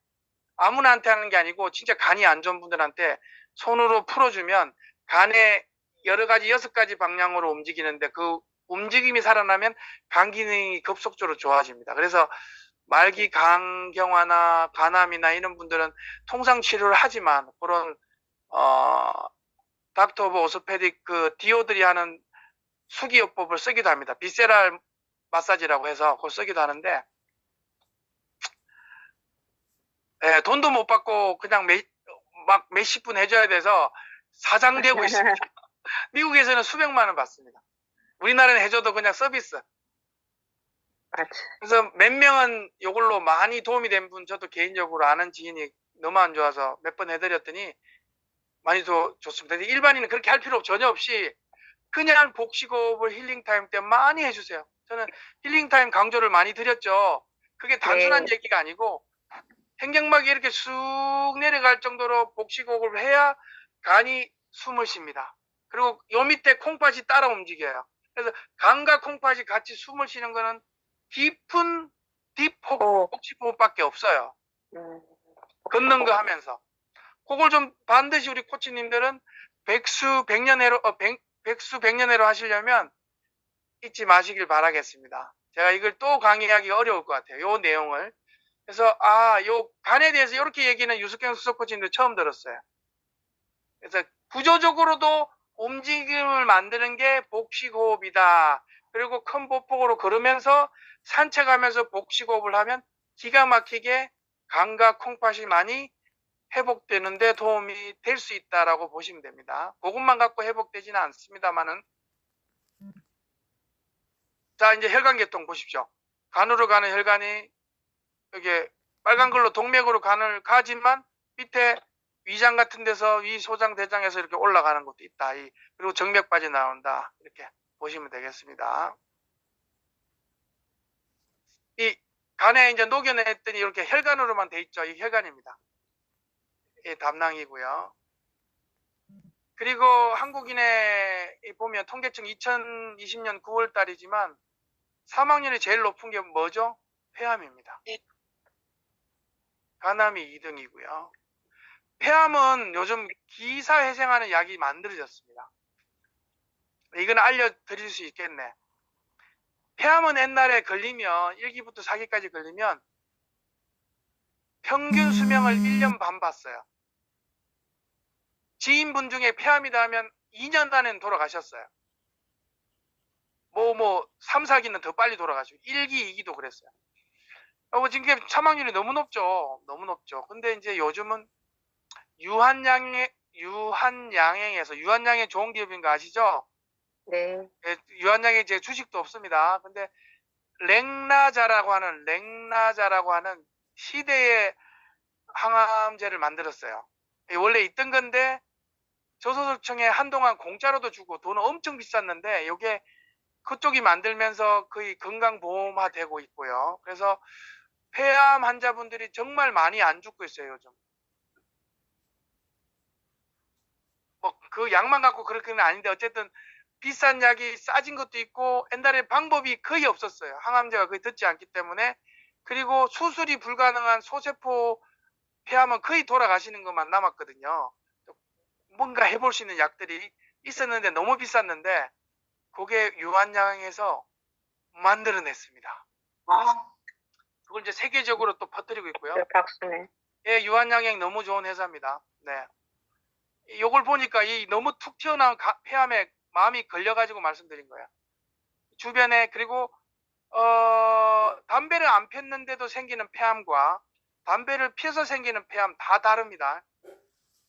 아무나한테 하는 게 아니고 진짜 간이 안 좋은 분들한테 손으로 풀어주면 간의 여러 가지 6가지 방향으로 움직이는데, 그 움직임이 살아나면 간 기능이 급속도로 좋아집니다. 그래서 말기 간경화나 간암이나 이런 분들은 통상 치료를 하지만 그런 닥터 오브 오소패딕 그 디오들이 하는 수기요법을 쓰기도 합니다. 비세랄 마사지라고 해서 그걸 쓰기도 하는데, 돈도 못 받고 그냥 몇십 분 해줘야 돼서 사장되고 있습니다. 미국에서는 수백만 원 받습니다. 우리나라는 해줘도 그냥 서비스. 그래서 몇 명은 이걸로 많이 도움이 된 분, 저도 개인적으로 아는 지인이 너무 안 좋아서 몇 번 해드렸더니 많이 좋습니다. 근데 일반인은 그렇게 할 필요 전혀 없이 그냥 복식호흡을 힐링타임 때 많이 해주세요. 저는 힐링타임 강조를 많이 드렸죠. 그게 단순한 얘기가 아니고 횡격막이 이렇게 쑥 내려갈 정도로 복식호흡을 해야 간이 숨을 쉽니다. 그리고 요 밑에 콩팥이 따라 움직여요. 그래서 간과 콩팥이 같이 숨을 쉬는 거는 깊은 호흡. 복식호흡밖에 없어요. 걷는 거 하면서. 그걸 좀 반드시 우리 코치님들은 백수백년해로 하시려면 잊지 마시길 바라겠습니다. 제가 이걸 또 강의하기 어려울 것 같아요. 요 내용을. 그래서 요 간에 대해서 이렇게 얘기는 유석경 수석 코치님도 처음 들었어요. 그래서 구조적으로도 움직임을 만드는 게 복식호흡이다. 그리고 큰 보폭으로 걸으면서 산책하면서 복식호흡을 하면 기가 막히게 간과 콩팥이 많이 회복되는데 도움이 될 수 있다라고 보시면 됩니다. 그것만 갖고 회복되지는 않습니다만은. 자, 이제 혈관계통 보십시오. 간으로 가는 혈관이 여기 빨간 걸로 동맥으로 간을 가지만 밑에 위장 같은 데서 위 소장 대장에서 이렇게 올라가는 것도 있다. 그리고 정맥 빠져나온다. 이렇게 보시면 되겠습니다. 이 간에 이제 녹여냈더니 이렇게 혈관으로만 돼 있죠. 이 혈관입니다. 이 담낭이고요. 그리고 한국인의 보면 통계청 2020년 9월 달이지만 사망률이 제일 높은 게 뭐죠? 폐암입니다. 간암이 2등이고요. 폐암은 요즘 기사회생하는 약이 만들어졌습니다. 이건 알려드릴 수 있겠네. 폐암은 옛날에 걸리면 1기부터 4기까지 걸리면 평균 수명을 1년 반 봤어요. 지인분 중에 폐암이다 하면 2년 안에는 돌아가셨어요. 3, 4기는 더 빨리 돌아가시고 1기, 2기도 그랬어요. 지금 사망률이 너무 높죠. 너무 높죠. 근데 이제 요즘은 유한양행에서 유한양행 좋은 기업인 거 아시죠? 네. 유한양행 제 주식도 없습니다. 근데 랭나자라고 하는 시대의 항암제를 만들었어요. 원래 있던 건데 저소득층에 한동안 공짜로도 주고 돈은 엄청 비쌌는데 이게 그쪽이 만들면서 거의 건강보험화 되고 있고요. 그래서 폐암 환자분들이 정말 많이 안 죽고 있어요, 요즘. 그 약만 갖고 그렇게는 아닌데 어쨌든 비싼 약이 싸진 것도 있고 옛날에 방법이 거의 없었어요. 항암제가 거의 듣지 않기 때문에. 그리고 수술이 불가능한 소세포 폐암은 거의 돌아가시는 것만 남았거든요. 뭔가 해볼 수 있는 약들이 있었는데 너무 비쌌는데 그게 유한양행에서 만들어냈습니다. 그걸 이제 세계적으로 또 퍼뜨리고 있고요. 네, 박수네. 예, 유한양행 너무 좋은 회사입니다. 네. 요걸 보니까 이 너무 툭 튀어나온 폐암에 마음이 걸려가지고 말씀드린 거예요. 주변에 그리고 담배를 안 폈는데도 생기는 폐암과 담배를 피워서 생기는 폐암 다 다릅니다.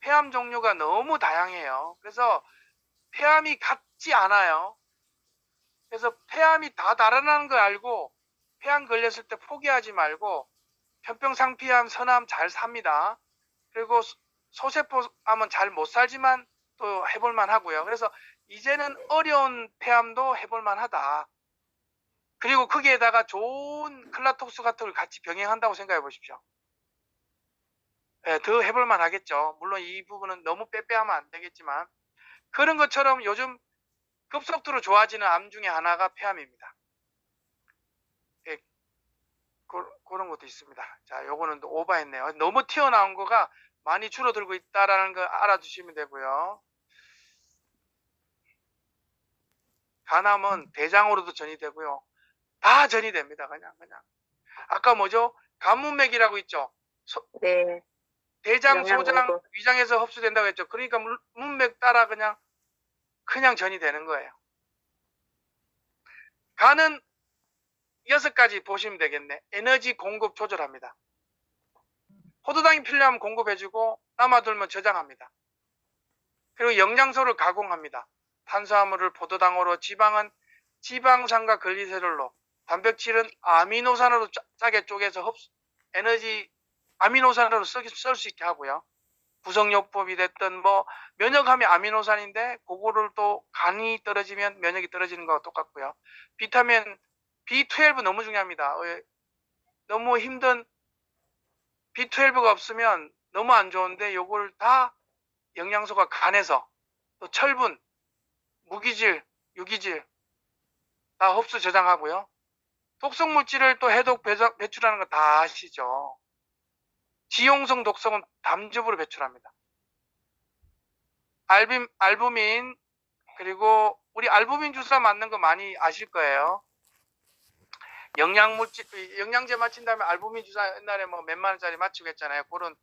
폐암 종류가 너무 다양해요. 그래서 폐암이 같지 않아요. 그래서 폐암이 다 다르다는 걸 알고 폐암 걸렸을 때 포기하지 말고 편병상피암, 선암 잘 삽니다. 그리고 소세포암은 잘 못 살지만 또 해볼만 하고요. 그래서 이제는 어려운 폐암도 해볼만 하다. 그리고 거기에다가 좋은 클라톡스 같은 걸 같이 병행한다고 생각해 보십시오. 네, 더 해볼만 하겠죠. 물론 이 부분은 너무 빼빼하면 안 되겠지만 그런 것처럼 요즘 급속도로 좋아지는 암 중에 하나가 폐암입니다. 네, 그런 것도 있습니다. 자, 요거는 오버했네요. 너무 튀어나온 거가 많이 줄어들고 있다라는 거 알아주시면 되고요. 간암은 대장으로도 전이 되고요. 다 전이 됩니다. 그냥. 아까 뭐죠? 간문맥이라고 있죠? 네. 대장, 소장, 영양분도. 위장에서 흡수된다고 했죠. 그러니까 문맥 따라 그냥 전이 되는 거예요. 간은 6가지 보시면 되겠네. 에너지 공급 조절합니다. 포도당이 필요하면 공급해주고 남아돌면 저장합니다. 그리고 영양소를 가공합니다. 탄수화물을 포도당으로, 지방은 지방산과 글리세롤로, 단백질은 아미노산으로 짜게 쪼개서 에너지 아미노산으로 쓸 수 있게 하고요. 구성요법이 됐든 면역하면 아미노산인데 그거를 또 간이 떨어지면 면역이 떨어지는 거와 똑같고요. 비타민 B12 너무 중요합니다. 너무 힘든 B12가 없으면 너무 안 좋은데 요걸 다 영양소가 간에서 또 철분, 무기질, 유기질 다 흡수 저장하고요. 독성 물질을 또 해독 배출하는 거 다 아시죠? 지용성 독성은 담즙으로 배출합니다. 알부민, 그리고 우리 알부민 주사 맞는 거 많이 아실 거예요. 영양제 맞힌 다음에 알부민 주사 옛날에 뭐 몇만 원짜리 맞추고 했잖아요. 그런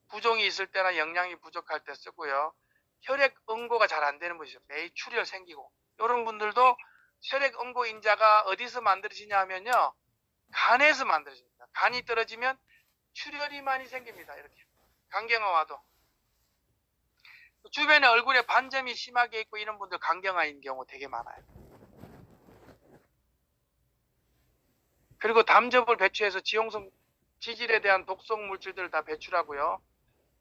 부종이 있을 때나 영양이 부족할 때 쓰고요. 혈액 응고가 잘 안 되는 분이죠. 매일 출혈 생기고. 이런 분들도 혈액 응고 인자가 어디서 만들어지냐 하면요. 간에서 만들어집니다. 간이 떨어지면 출혈이 많이 생깁니다. 이렇게. 간경화 와도. 주변에 얼굴에 반점이 심하게 있고 이런 분들 간경화인 경우 되게 많아요. 그리고 담즙을 배출해서 지용성 지질에 대한 독성 물질들을 다 배출하고요.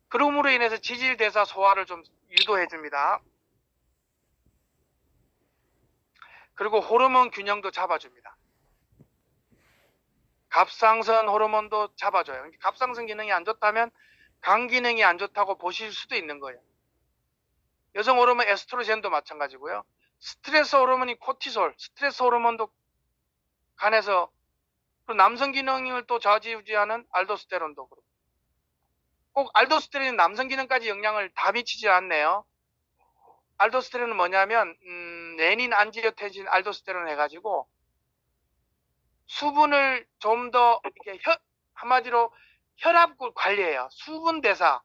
그럼으로 인해서 지질 대사 소화를 좀 유도해 줍니다. 그리고 호르몬 균형도 잡아줍니다. 갑상선 호르몬도 잡아줘요. 갑상선 기능이 안 좋다면 간 기능이 안 좋다고 보실 수도 있는 거예요. 여성 호르몬 에스트로겐도 마찬가지고요. 스트레스 호르몬이 코티솔, 스트레스 호르몬도 간에서, 그리고 남성 기능을 또 좌지우지하는 알도스테론도 그렇고. 꼭 알도스테론이 남성 기능까지 영향을 다 미치지 않네요. 알도스테론은 뭐냐면 레닌 안지오텐신 알도스테론 해가지고 수분을 좀 더 이렇게 한마디로 혈압 관리해요. 수분 대사,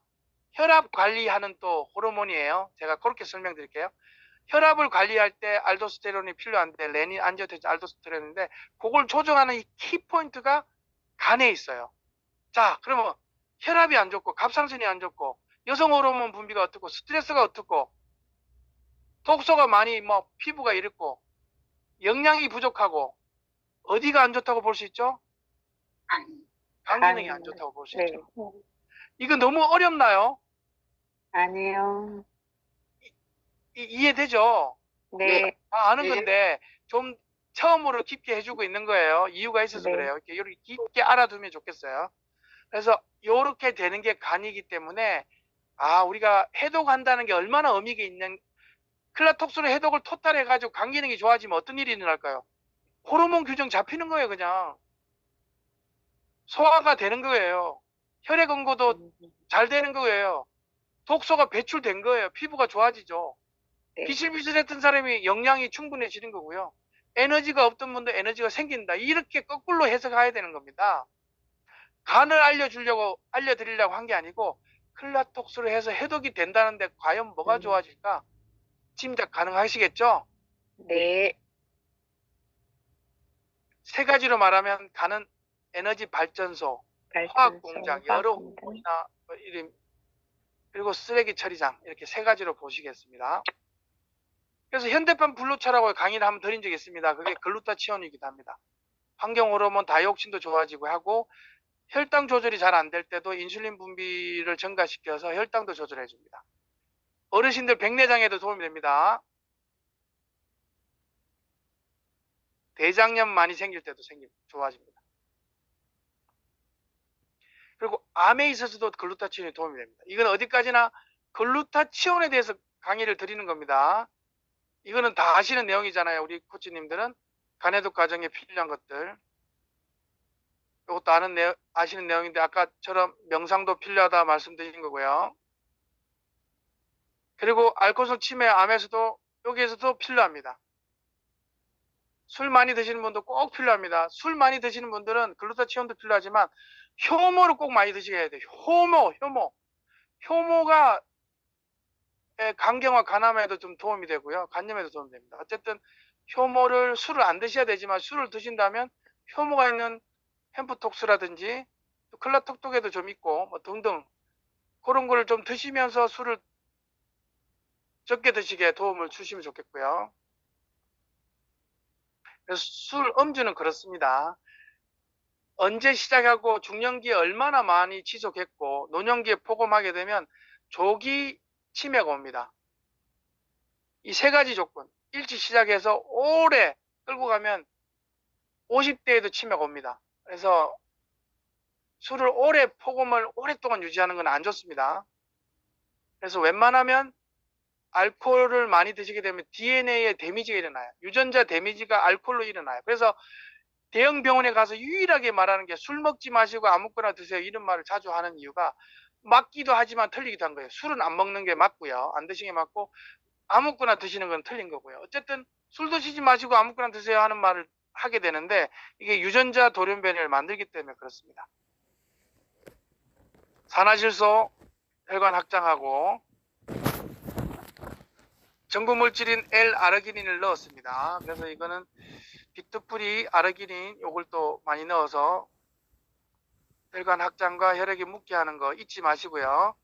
혈압 관리하는 또 호르몬이에요. 제가 그렇게 설명드릴게요. 혈압을 관리할 때 알도스테론이 필요한데 레닌 안지오텐신 알도스테론인데 그걸 조정하는 이 키포인트가 간에 있어요. 자, 그러면 혈압이 안 좋고 갑상선이 안 좋고 여성 호르몬 분비가 어떻고 스트레스가 어떻고 독소가 많이 뭐 피부가 이렇고 영양이 부족하고 어디가 안 좋다고 볼 수 있죠? 간 기능이 안 좋다고 볼 수 네. 있죠. 이거 너무 어렵나요? 아니요. 이해되죠? 네. 다 아는 네. 건데 좀 처음으로 깊게 해주고 있는 거예요. 이유가 있어서 네. 그래요. 이렇게 깊게 알아두면 좋겠어요. 그래서 이렇게 되는 게 간이기 때문에 우리가 해독한다는 게 얼마나 의미가 있는, 클라톡스로 해독을 토탈 해가지고 간 기능이 좋아지면 어떤 일이 일어날까요? 호르몬 규정 잡히는 거예요. 그냥 소화가 되는 거예요. 혈액 응고도 잘 되는 거예요. 독소가 배출된 거예요. 피부가 좋아지죠. 네. 비실비실했던 사람이 영양이 충분해지는 거고요. 에너지가 없던 분도 에너지가 생긴다. 이렇게 거꾸로 해석해야 되는 겁니다. 간을 알려드리려고 한 게 아니고 클라톡스로 해서 해독이 된다는데 과연 뭐가 좋아질까? 짐작 가능하시겠죠? 네. 세 가지로 말하면 간은 에너지 발전소, 화학 공장, 여러 호르몬이나 그리고 쓰레기 처리장, 이렇게 세 가지로 보시겠습니다. 그래서 현대판 블루차라고 강의를 한번 드린 적이 있습니다. 그게 글루타치온이기도 합니다. 환경 호르몬 다이옥신도 좋아지고 하고 혈당 조절이 잘 안 될 때도 인슐린 분비를 증가시켜서 혈당도 조절해 줍니다. 어르신들 백내장에도 도움이 됩니다. 대장염 많이 생길 때도 좋아집니다. 그리고 암에 있어서도 글루타치온이 도움이 됩니다. 이건 어디까지나 글루타치온에 대해서 강의를 드리는 겁니다. 이거는 다 아시는 내용이잖아요. 우리 코치님들은 간해독 과정에 필요한 것들. 이것도 아시는 내용인데 아까처럼 명상도 필요하다 말씀드린 거고요. 그리고 알코올 치매 암에서도 여기에서도 필요합니다. 술 많이 드시는 분도 꼭 필요합니다. 술 많이 드시는 분들은 글루타치온도 필요하지만 효모를 꼭 많이 드셔야 돼요. 효모가 간경화 간암에도 좀 도움이 되고요. 간염에도 도움이 됩니다. 어쨌든 술을 안 드셔야 되지만 술을 드신다면 효모가 있는 햄프톡스라든지 클라톡톡에도 좀 있고 뭐 등등 그런 거를 좀 드시면서 술을 적게 드시게 도움을 주시면 좋겠고요. 그래서 음주는 그렇습니다. 언제 시작하고 중년기에 얼마나 많이 지속했고 노년기에 포금하게 되면 조기 치매가 옵니다. 이 세 가지 조건 일찍 시작해서 오래 끌고 가면 50대에도 치매가 옵니다. 그래서 술을 포금을 오랫동안 유지하는 건 안 좋습니다. 그래서 웬만하면 알코올을 많이 드시게 되면 DNA에 데미지가 일어나요. 유전자 데미지가 알코올로 일어나요. 그래서 대형 병원에 가서 유일하게 말하는 게 술 먹지 마시고 아무거나 드세요. 이런 말을 자주 하는 이유가 맞기도 하지만 틀리기도 한 거예요. 술은 안 먹는 게 맞고요. 안 드시는 게 맞고 아무거나 드시는 건 틀린 거고요. 어쨌든 술 드시지 마시고 아무거나 드세요 하는 말을 하게 되는데 이게 유전자 돌연변이를 만들기 때문에 그렇습니다. 산화질소, 혈관 확장하고 전구 물질인 L-아르기닌을 넣었습니다. 그래서 이거는 비트프리 아르기닌 요걸 또 많이 넣어서 혈관 확장과 혈액이 묻게 하는 거 잊지 마시고요.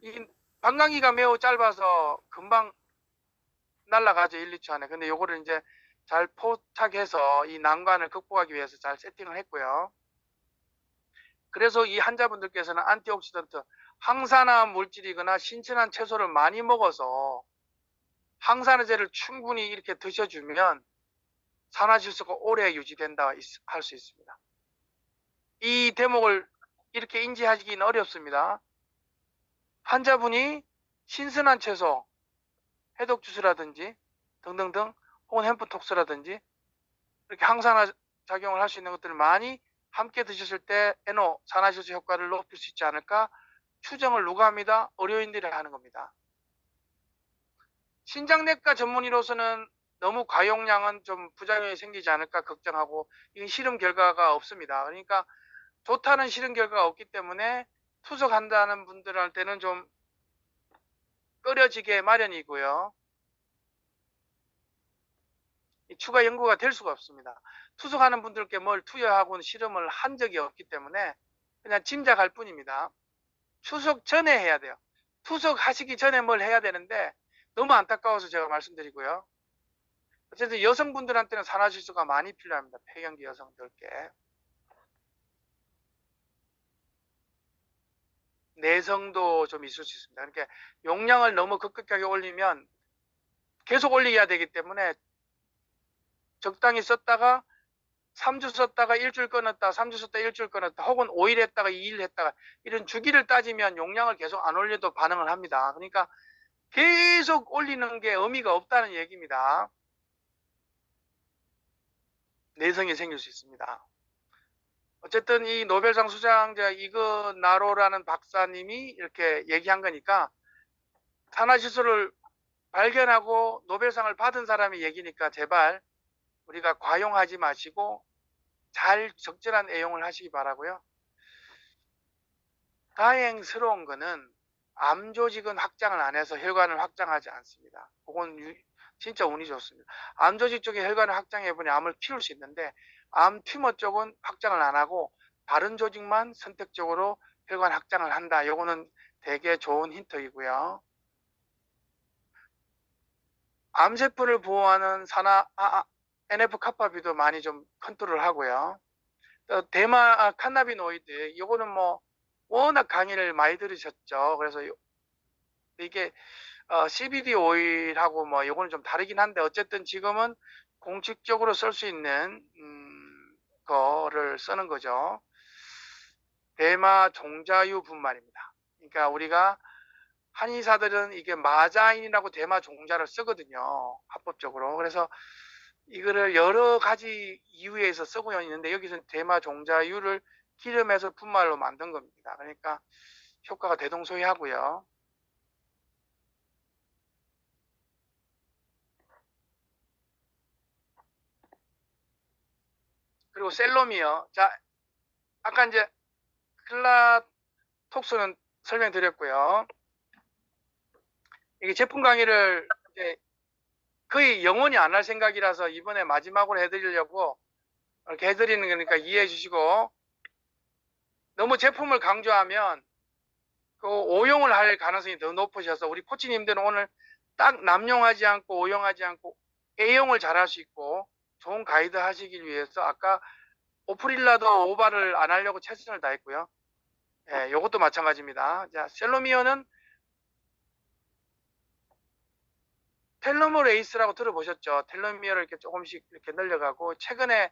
이 방광기가 매우 짧아서 금방 날아가죠. 1, 2초 안에. 근데 요거를 이제 잘 포착해서 이 난관을 극복하기 위해서 잘 세팅을 했고요. 그래서 이 환자분들께서는 안티옥시던트, 항산화 물질이거나 신선한 채소를 많이 먹어서 항산화제를 충분히 이렇게 드셔주면 산화질소가 오래 유지된다 할 수 있습니다. 이 대목을 이렇게 인지하기는 어렵습니다. 환자분이 신선한 채소, 해독주스라든지 등등등 혹은 햄프톡스라든지 이렇게 항산화 작용을 할 수 있는 것들을 많이 함께 드셨을 때 NO, 산화질소 효과를 높일 수 있지 않을까 추정을 누가 합니다? 의료인들이 하는 겁니다. 신장내과 전문의로서는 너무 과용량은 좀 부작용이 생기지 않을까 걱정하고 이건 실험 결과가 없습니다. 그러니까 좋다는 실험 결과가 없기 때문에 투석한다는 분들한테는 좀 꺼려지게 마련이고요. 추가 연구가 될 수가 없습니다. 투석하는 분들께 뭘 투여하고는 실험을 한 적이 없기 때문에 그냥 짐작할 뿐입니다. 투석 전에 해야 돼요. 투석하시기 전에 뭘 해야 되는데 너무 안타까워서 제가 말씀드리고요. 어쨌든 여성분들한테는 산화질소가 많이 필요합니다. 폐경기 여성들께. 내성도 좀 있을 수 있습니다. 그러니까 용량을 너무 급격하게 올리면 계속 올려야 되기 때문에 적당히 썼다가 3주 썼다가 일주일 끊었다, 3주 썼다가 일주일 끊었다, 혹은 5일 했다가 2일 했다가 이런 주기를 따지면 용량을 계속 안 올려도 반응을 합니다. 그러니까 계속 올리는 게 의미가 없다는 얘기입니다. 내성이 생길 수 있습니다. 어쨌든 이 노벨상 수상자 이거 나로라는 박사님이 이렇게 얘기한 거니까 산화질소를 발견하고 노벨상을 받은 사람의 얘기니까 제발 우리가 과용하지 마시고 잘 적절한 애용을 하시기 바라고요. 다행스러운 거는 암 조직은 확장을 안 해서 혈관을 확장하지 않습니다. 그건 진짜 운이 좋습니다. 암 조직 쪽에 혈관을 확장해보니 암을 키울 수 있는데 암 튜머 쪽은 확장을 안 하고 다른 조직만 선택적으로 혈관 확장을 한다. 요거는 되게 좋은 힌트이고요. 암세포를 보호하는 NF-kappaB도 많이 좀 컨트롤 하고요. 또 카나비노이드, 요거는 뭐 워낙 강의를 많이 들으셨죠. 그래서 이게 CBD 오일하고 뭐 요거는 좀 다르긴 한데 어쨌든 지금은 공식적으로 쓸 수 있는 거를 쓰는 거죠. 대마 종자유 분말입니다. 그러니까 우리가 한의사들은 이게 마자인이라고 대마 종자를 쓰거든요. 합법적으로. 그래서 이거를 여러 가지 이유에서 쓰고 있는데 여기서는 대마 종자유를 기름에서 분말로 만든 겁니다. 그러니까 효과가 대동소이하고요. 그리고 셀로미어. 자, 아까 이제 클라톡스는 설명드렸고요. 이게 제품 강의를 이제 거의 영원히 안 할 생각이라서 이번에 마지막으로 해드리려고 이렇게 해드리는 거니까 이해해 주시고, 너무 제품을 강조하면 그 오용을 할 가능성이 더 높으셔서 우리 코치님들은 오늘 딱 남용하지 않고 오용하지 않고 A용을 잘 할 수 있고 좋은 가이드 하시길 위해서 아까 오프릴라도 오바를 안 하려고 최선을 다했고요. 예, 요것도 마찬가지입니다. 자, 셀로미어는 텔로머레이스라고 들어보셨죠? 텔로미어를 이렇게 조금씩 이렇게 늘려가고, 최근에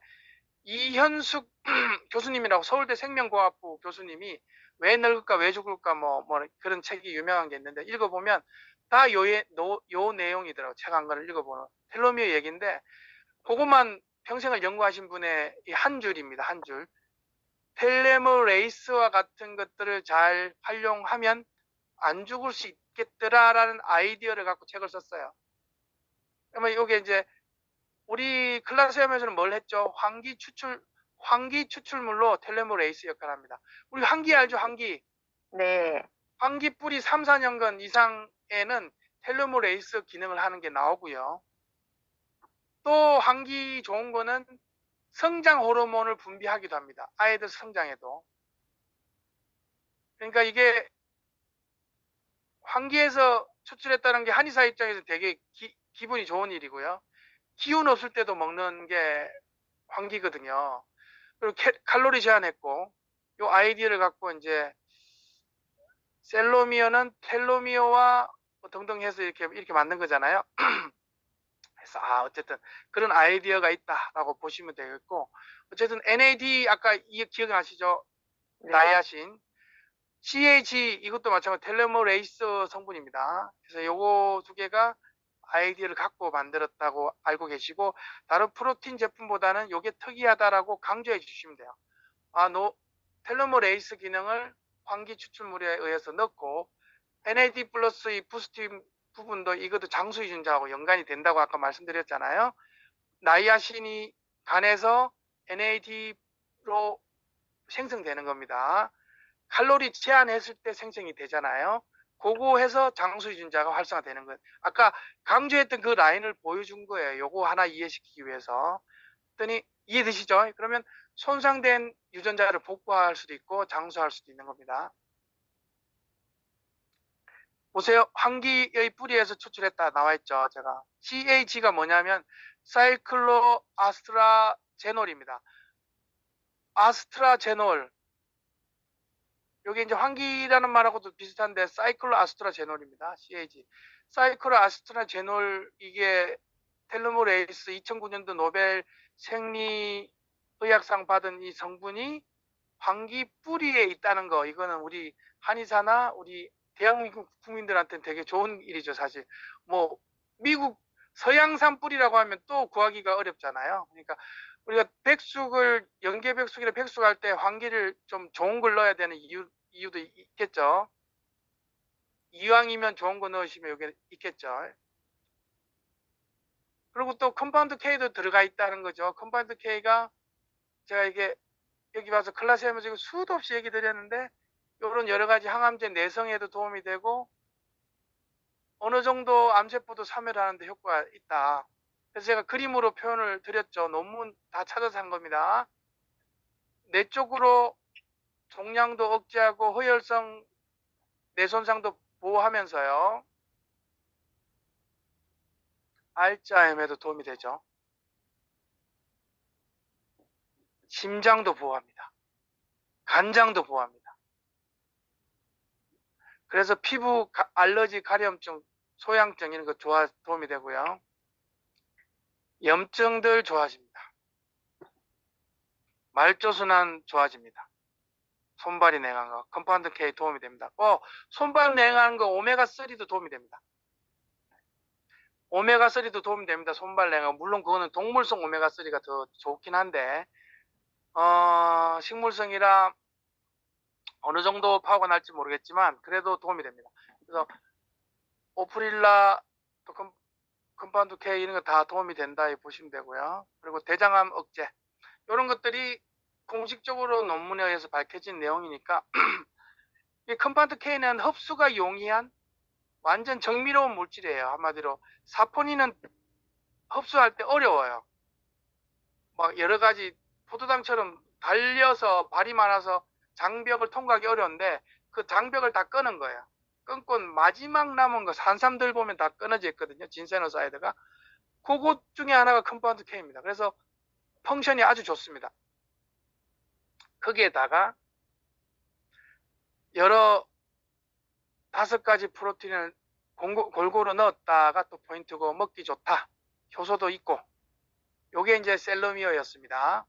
이현숙 교수님이라고 서울대 생명공학부 교수님이 왜 늙을까 왜 죽을까 뭐 그런 책이 유명한 게 있는데 읽어보면 다 요 내용이더라고요. 책 한 권을 읽어보는 텔로미어 얘기인데 그것만 평생을 연구하신 분의 이 한 줄입니다. 한 줄. 텔레모레이스와 같은 것들을 잘 활용하면 안 죽을 수 있겠더라라는 아이디어를 갖고 책을 썼어요. 그러면 이게 이제 우리 클라스엠에서는 뭘 했죠? 환기 추출물로 텔레모레이스 역할을 합니다. 우리 환기 알죠? 환기. 네. 환기 뿌리 3, 4년간 이상에는 텔레모레이스 기능을 하는 게 나오고요. 또 환기 좋은 거는 성장 호르몬을 분비하기도 합니다. 아이들 성장에도. 그러니까 이게 환기에서 추출했다는 게 한의사 입장에서 되게 기분이 좋은 일이고요. 기운 없을 때도 먹는 게 환기거든요. 그리고 칼로리 제한했고, 이 아이디어를 갖고 이제 셀로미어는 텔로미어와 뭐 등등 해서 이렇게 만든 거잖아요. 그래서 어쨌든 그런 아이디어가 있다라고 보시면 되겠고, 어쨌든 NAD 아까 기억나시죠? 네. 나이아신, CH 이것도 마찬가지로 텔레모레이스 성분입니다. 그래서 요거 두 개가 아이디어를 갖고 만들었다고 알고 계시고, 다른 프로틴 제품보다는 요게 특이하다라고 강조해 주시면 돼요. 텔레모레이스 기능을 환기 추출물에 의해서 넣고 NAD 플러스 이 부스팅 부분도 이것도 장수 유전자하고 연관이 된다고 아까 말씀드렸잖아요. 나이아신이 간에서 NAD로 생성되는 겁니다. 칼로리 제한했을 때 생성이 되잖아요. 그거 해서 장수 유전자가 활성화되는 거예요. 아까 강조했던 그 라인을 보여준 거예요. 요거 하나 이해시키기 위해서. 그랬더니 이해되시죠? 그러면 손상된 유전자를 복구할 수도 있고 장수할 수도 있는 겁니다. 보세요. 환기의 뿌리에서 추출했다 나와 있죠. 제가 CH가 뭐냐면 사이클로아스트라제놀입니다. 아스트라제놀, 여기 이제 환기라는 말하고도 비슷한데 사이클로아스트라제놀입니다. CH. 사이클로아스트라제놀, 이게 텔레모레이스 2009년도 노벨 생리의학상 받은 이 성분이 환기 뿌리에 있다는 거, 이거는 우리 한의사나 우리 대한민국 국민들한테는 되게 좋은 일이죠. 사실 뭐 미국 서양산 뿌리라고 하면 또 구하기가 어렵잖아요. 그러니까 우리가 백숙을 연계백숙이나 백숙할 때 환기를 좀 좋은 걸 넣어야 되는 이유도 있겠죠. 이왕이면 좋은 거 넣으시면 여기 있겠죠. 그리고 또 컴파운드 K도 들어가 있다는 거죠. 컴파운드 K가 제가 이게 여기 와서 클래스에서 수도 없이 얘기 드렸는데, 이런 여러 가지 항암제 내성에도 도움이 되고 어느 정도 암세포도 사멸하는 데 효과가 있다. 그래서 제가 그림으로 표현을 드렸죠. 논문 다 찾아서 한 겁니다. 뇌 쪽으로 종양도 억제하고 허혈성 뇌손상도 보호하면서요, 알츠하이머에도 도움이 되죠. 심장도 보호합니다. 간장도 보호합니다. 그래서 피부 알러지, 가려움증, 소양증 이런 거 도움이 되고요. 염증들 좋아집니다. 말초순환 좋아집니다. 손발이 냉한 거, 컴파운드 K 도움이 됩니다. 손발 냉한 거 오메가3도 도움이 됩니다. 오메가3도 도움이 됩니다. 손발 냉한 거. 물론 그거는 동물성 오메가3가 더 좋긴 한데, 식물성이라 어느 정도 파워가 날지 모르겠지만 그래도 도움이 됩니다. 그래서 오프릴라, 또 컴파운드 K 이런 거 다 도움이 된다 보시면 되고요. 그리고 대장암 억제, 이런 것들이 공식적으로 논문에 의해서 밝혀진 내용이니까 이 컴파운드 K는 흡수가 용이한 완전 정밀로운 물질이에요. 한마디로 사포닌은 흡수할 때 어려워요. 막 여러 가지 포도당처럼 달려서 발이 많아서 장벽을 통과하기 어려운데 그 장벽을 다 끄는 거예요. 끊고 마지막 남은 거 산삼들 보면 다 끊어져 있거든요. 진세노사이드가. 그것 중에 하나가 컴파운드 K입니다. 그래서 펑션이 아주 좋습니다. 거기에다가 여러 5가지 프로틴을 골고루 넣었다가 또 포인트고 먹기 좋다. 효소도 있고. 요게 이제 셀로미어였습니다.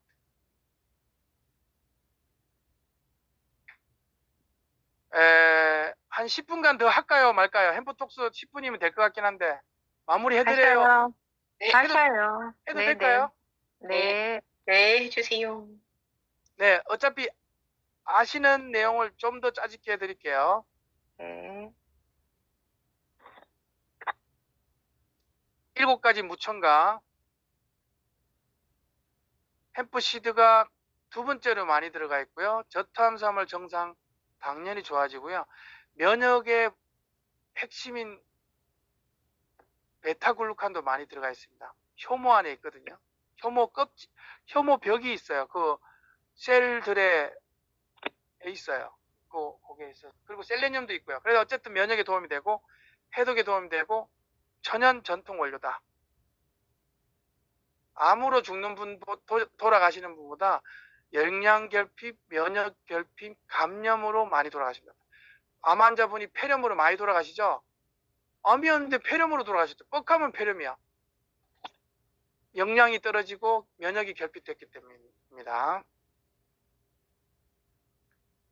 한 10분간 더 할까요, 말까요? 햄프톡스 10분이면 될 것 같긴 한데 마무리 해드려요. 하셔요. 네, 하셔요. 해도 네, 될까요? 네. 네, 해주세요. 네, 어차피 아시는 내용을 좀 더 짜집게 해드릴게요. 네. 7가지 무첨가. 햄프시드가 두 번째로 많이 들어가 있고요. 저탄수화물 정상 당연히 좋아지고요. 면역의 핵심인 베타글루칸도 많이 들어가 있습니다. 효모 안에 있거든요. 효모 벽이 있어요. 그 셀들에 있어요. 거기에 있어요. 그리고 셀레늄도 있고요. 그래서 어쨌든 면역에 도움이 되고 해독에 도움이 되고 천연 전통 원료다. 암으로 죽는 분, 돌아가시는 분보다 영양결핍, 면역결핍, 감염으로 많이 돌아가십니다. 암 환자분이 폐렴으로 많이 돌아가시죠? 암이었는데 폐렴으로 돌아가셨죠. 뻑하면 폐렴이야. 영양이 떨어지고 면역이 결핍됐기 때문입니다.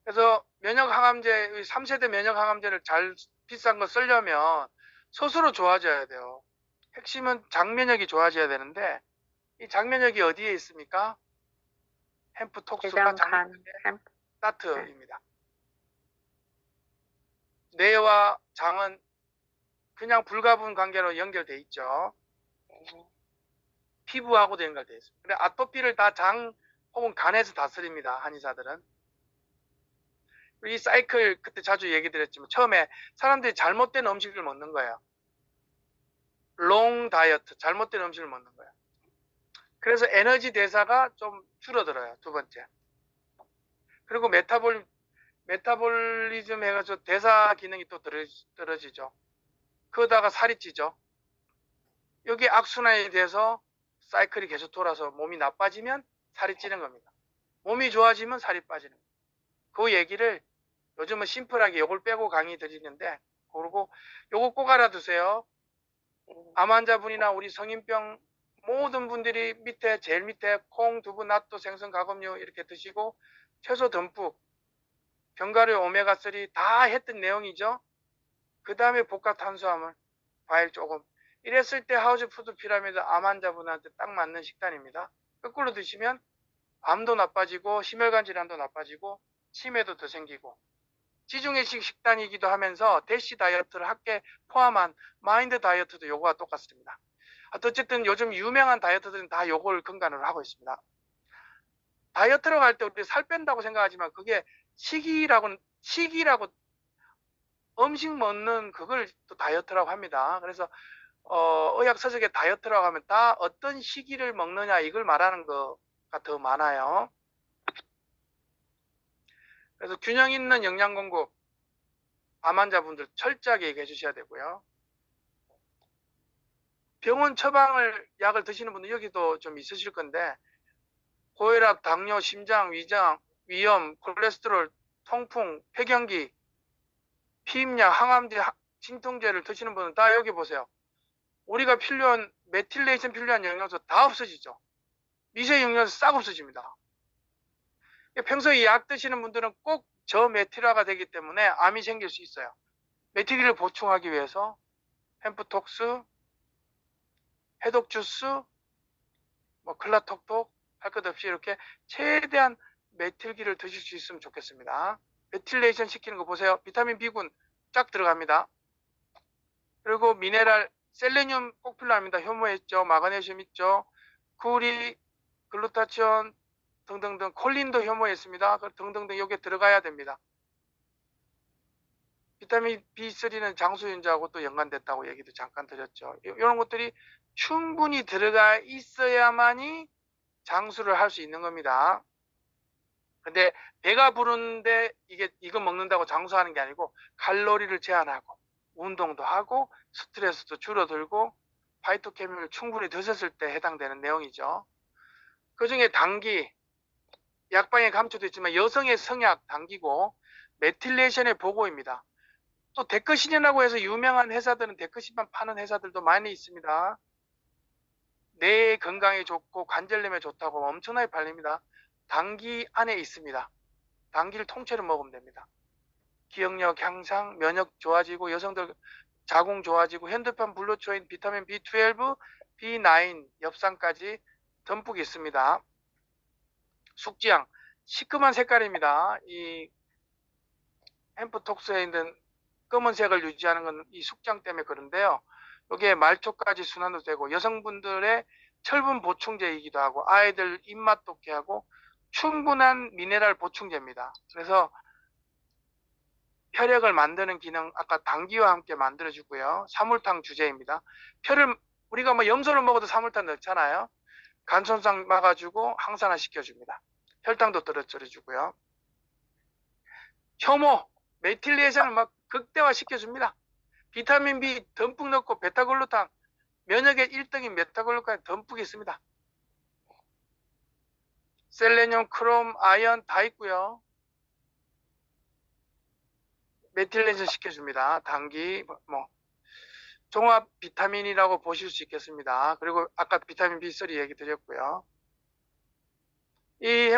그래서 면역항암제, 3세대 면역항암제를 비싼 거 쓰려면 스스로 좋아져야 돼요. 핵심은 장면역이 좋아져야 되는데 이 장면역이 어디에 있습니까? 햄프톡스가 대장간, 스타트입니다. 뇌와 장은 그냥 불가분 관계로 연결돼 있죠. 피부하고도 연결돼 있습니다. 근데 아토피를 다 장 혹은 간에서 다스립니다. 한의사들은. 이 사이클 그때 자주 얘기 드렸지만 처음에 사람들이 잘못된 음식을 먹는 거예요. 롱 다이어트, 잘못된 음식을 먹는 거예요. 그래서 에너지 대사가 좀 줄어들어요. 두 번째. 그리고 메타볼리즘 해가지고 대사 기능이 또 떨어지죠. 그러다가 살이 찌죠. 여기 악순환이 돼서 사이클이 계속 돌아서 몸이 나빠지면 살이 찌는 겁니다. 몸이 좋아지면 살이 빠지는 겁니다. 그 얘기를 요즘은 심플하게 요걸 빼고 강의 드리는데, 그리고 요거 꼭 알아두세요. 암 환자분이나 우리 성인병 모든 분들이 제일 밑에 콩, 두부, 낫또, 생선, 가금류 이렇게 드시고 채소 듬뿍, 견과류, 오메가3 다 했던 내용이죠. 그 다음에 복합 탄수화물, 과일 조금. 이랬을 때 하우스 푸드 피라미드 암 환자분한테 딱 맞는 식단입니다. 거꾸로 드시면 암도 나빠지고 심혈관 질환도 나빠지고 치매도 더 생기고, 지중해식 식단이기도 하면서 대시 다이어트를 함께 포함한 마인드 다이어트도 요거와 똑같습니다. 어쨌든 요즘 유명한 다이어트들은 다 요걸 근간으로 하고 있습니다. 다이어트로 갈 때 우리 살 뺀다고 생각하지만 그게 시기라고 음식 먹는 그걸 또 다이어트라고 합니다. 그래서 의학 서적에 다이어트라고 하면 다 어떤 시기를 먹느냐 이걸 말하는 거가 더 많아요. 그래서 균형 있는 영양 공급 암 환자분들 철저하게 얘기해 주셔야 되고요. 병원 처방을 약을 드시는 분들 여기도 좀 있으실 건데, 고혈압, 당뇨, 심장, 위장, 위염, 콜레스테롤, 통풍, 폐경기, 피임약, 항암제, 진통제를 드시는 분은 다 여기 보세요. 우리가 필요한 메틸레이션 필요한 영양소 다 없어지죠. 미세 영양소 싹 없어집니다. 평소에 약 드시는 분들은 꼭 저메틸화가 되기 때문에 암이 생길 수 있어요. 메틸을 보충하기 위해서 햄프톡스, 해독 주스, 클라톡톡 할 것 없이 이렇게 최대한 메틸기를 드실 수 있으면 좋겠습니다. 메틸레이션 시키는 거 보세요. 비타민 B군 쫙 들어갑니다. 그리고 미네랄, 셀레늄 꼭 필요합니다. 효모에 있죠. 마그네슘 있죠. 구리, 글루타치온 등등등, 콜린도 효모에 있습니다. 등등등 여기에 들어가야 됩니다. 비타민 B3는 장수윤자하고 또 연관됐다고 얘기도 잠깐 드렸죠. 이런 것들이 충분히 들어가 있어야만이 장수를 할 수 있는 겁니다. 근데 배가 부르는데 이거 먹는다고 장수하는 게 아니고 칼로리를 제한하고 운동도 하고 스트레스도 줄어들고 파이토케믹을 충분히 드셨을 때 해당되는 내용이죠. 그 중에 당기, 약방에 감초도 있지만 여성의 성약 당기고 메틸레이션의 보고입니다. 또 데크신이라고 해서 유명한 회사들은 데크신만 파는 회사들도 많이 있습니다. 뇌 건강에 좋고 관절염에 좋다고 엄청나게 팔립니다. 당기 안에 있습니다. 당기를 통째로 먹으면 됩니다. 기억력 향상, 면역 좋아지고 여성들 자궁 좋아지고 현대판 블루초인 비타민 B12, B9, 엽산까지 듬뿍 있습니다. 숙지향 시큼한 색깔입니다. 이 햄프톡스에 있는 검은색을 유지하는 건 이 숙장 때문에 그런데요. 여기에 말초까지 순환도 되고 여성분들의 철분 보충제이기도 하고 아이들 입맛 돋게 하고 충분한 미네랄 보충제입니다. 그래서 혈액을 만드는 기능 아까 당기와 함께 만들어주고요. 사물탕 주제입니다. 우리가 뭐 염소를 먹어도 사물탕 넣잖아요. 간 손상 막아주고 항산화 시켜줍니다. 혈당도 떨어뜨려주고요. 혐오, 메틸리에이션을 막 극대화 시켜줍니다. 비타민 B 듬뿍 넣고 베타글루탄, 면역의 1등인 베타글루탄이 듬뿍 있습니다. 셀레늄, 크롬, 아연 다 있고요. 메틸레이션 시켜줍니다. 당기, 뭐 종합 비타민이라고 보실 수 있겠습니다. 그리고 아까 비타민 B3 얘기 드렸고요. 이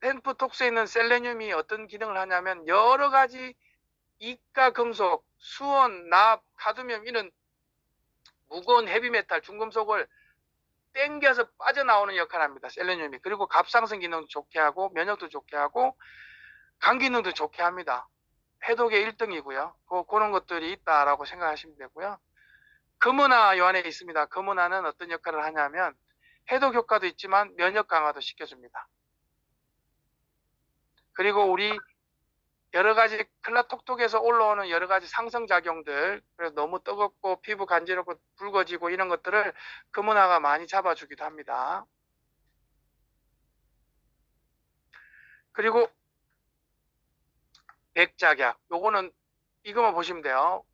햄프톡스에 있는 셀레늄이 어떤 기능을 하냐면 여러 가지 이가 금속, 수원, 납, 카드뮴 이런 무거운 헤비메탈, 중금속을 땡겨서 빠져나오는 역할을 합니다. 셀레늄이. 그리고 갑상선 기능도 좋게 하고 면역도 좋게 하고 간 기능도 좋게 합니다. 해독의 1등이고요. 그런 것들이 있다라고 생각하시면 되고요. 금은화 요 안에 있습니다. 금은화는 어떤 역할을 하냐면 해독 효과도 있지만 면역 강화도 시켜줍니다. 그리고 우리 여러 가지 클라톡톡에서 올라오는 여러 가지 상승작용들, 그래서 너무 뜨겁고 피부 간지럽고 붉어지고 이런 것들을 금은화가 많이 잡아주기도 합니다. 그리고 백작약, 요거는 이거만 보시면 돼요.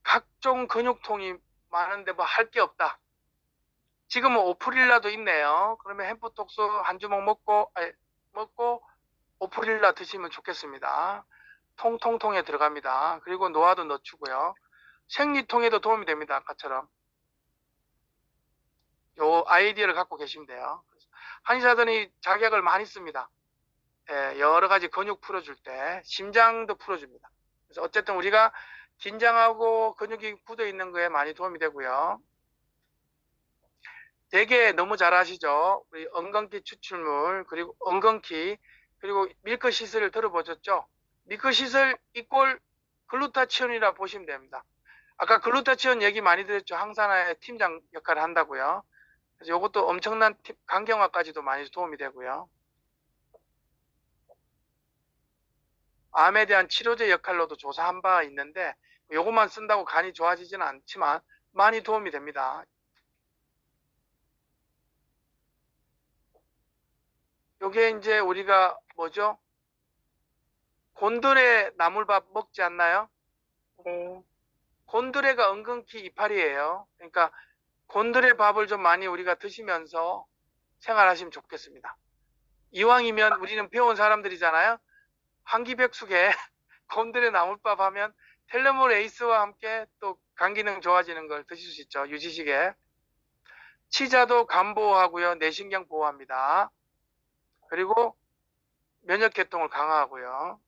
각종 근육통이 많은데 뭐 할 게 없다. 지금은 오프릴라도 있네요. 그러면 햄프톡스 한 주먹 먹고 오프릴라 드시면 좋겠습니다. 통통통에 들어갑니다. 그리고 노화도 넣어주고요. 생리통에도 도움이 됩니다. 아까처럼. 요 아이디어를 갖고 계시면 돼요. 한의사들이 작약을 많이 씁니다. 예, 여러 가지 근육 풀어줄 때 심장도 풀어줍니다. 그래서 어쨌든 우리가 긴장하고 근육이 굳어 있는 거에 많이 도움이 되고요. 되게 너무 잘 아시죠? 우리 엉겅퀴 추출물, 그리고 엉겅퀴, 그리고 밀크시슬을 들어보셨죠? 밀크시슬 이꼴 글루타치온이라 보시면 됩니다. 아까 글루타치온 얘기 많이 드렸죠? 항산화의 팀장 역할을 한다고요. 그래서 이것도 엄청난 간경화까지도 많이 도움이 되고요. 암에 대한 치료제 역할로도 조사한 바 있는데 이것만 쓴다고 간이 좋아지지는 않지만 많이 도움이 됩니다. 요게 이제 우리가 뭐죠? 곤드레 나물밥 먹지 않나요? 네. 곤드레가 엉겅퀴 이파리예요. 그러니까 곤드레 밥을 좀 많이 우리가 드시면서 생활하시면 좋겠습니다. 이왕이면 우리는 배운 사람들이잖아요. 한기백숙에 곤드레 나물밥 하면 텔레몰 에이스와 함께 또 간 기능 좋아지는 걸 드실 수 있죠. 유지식에. 치자도 간 보호하고요. 내신경 보호합니다. 그리고 면역계통을 강화하고요.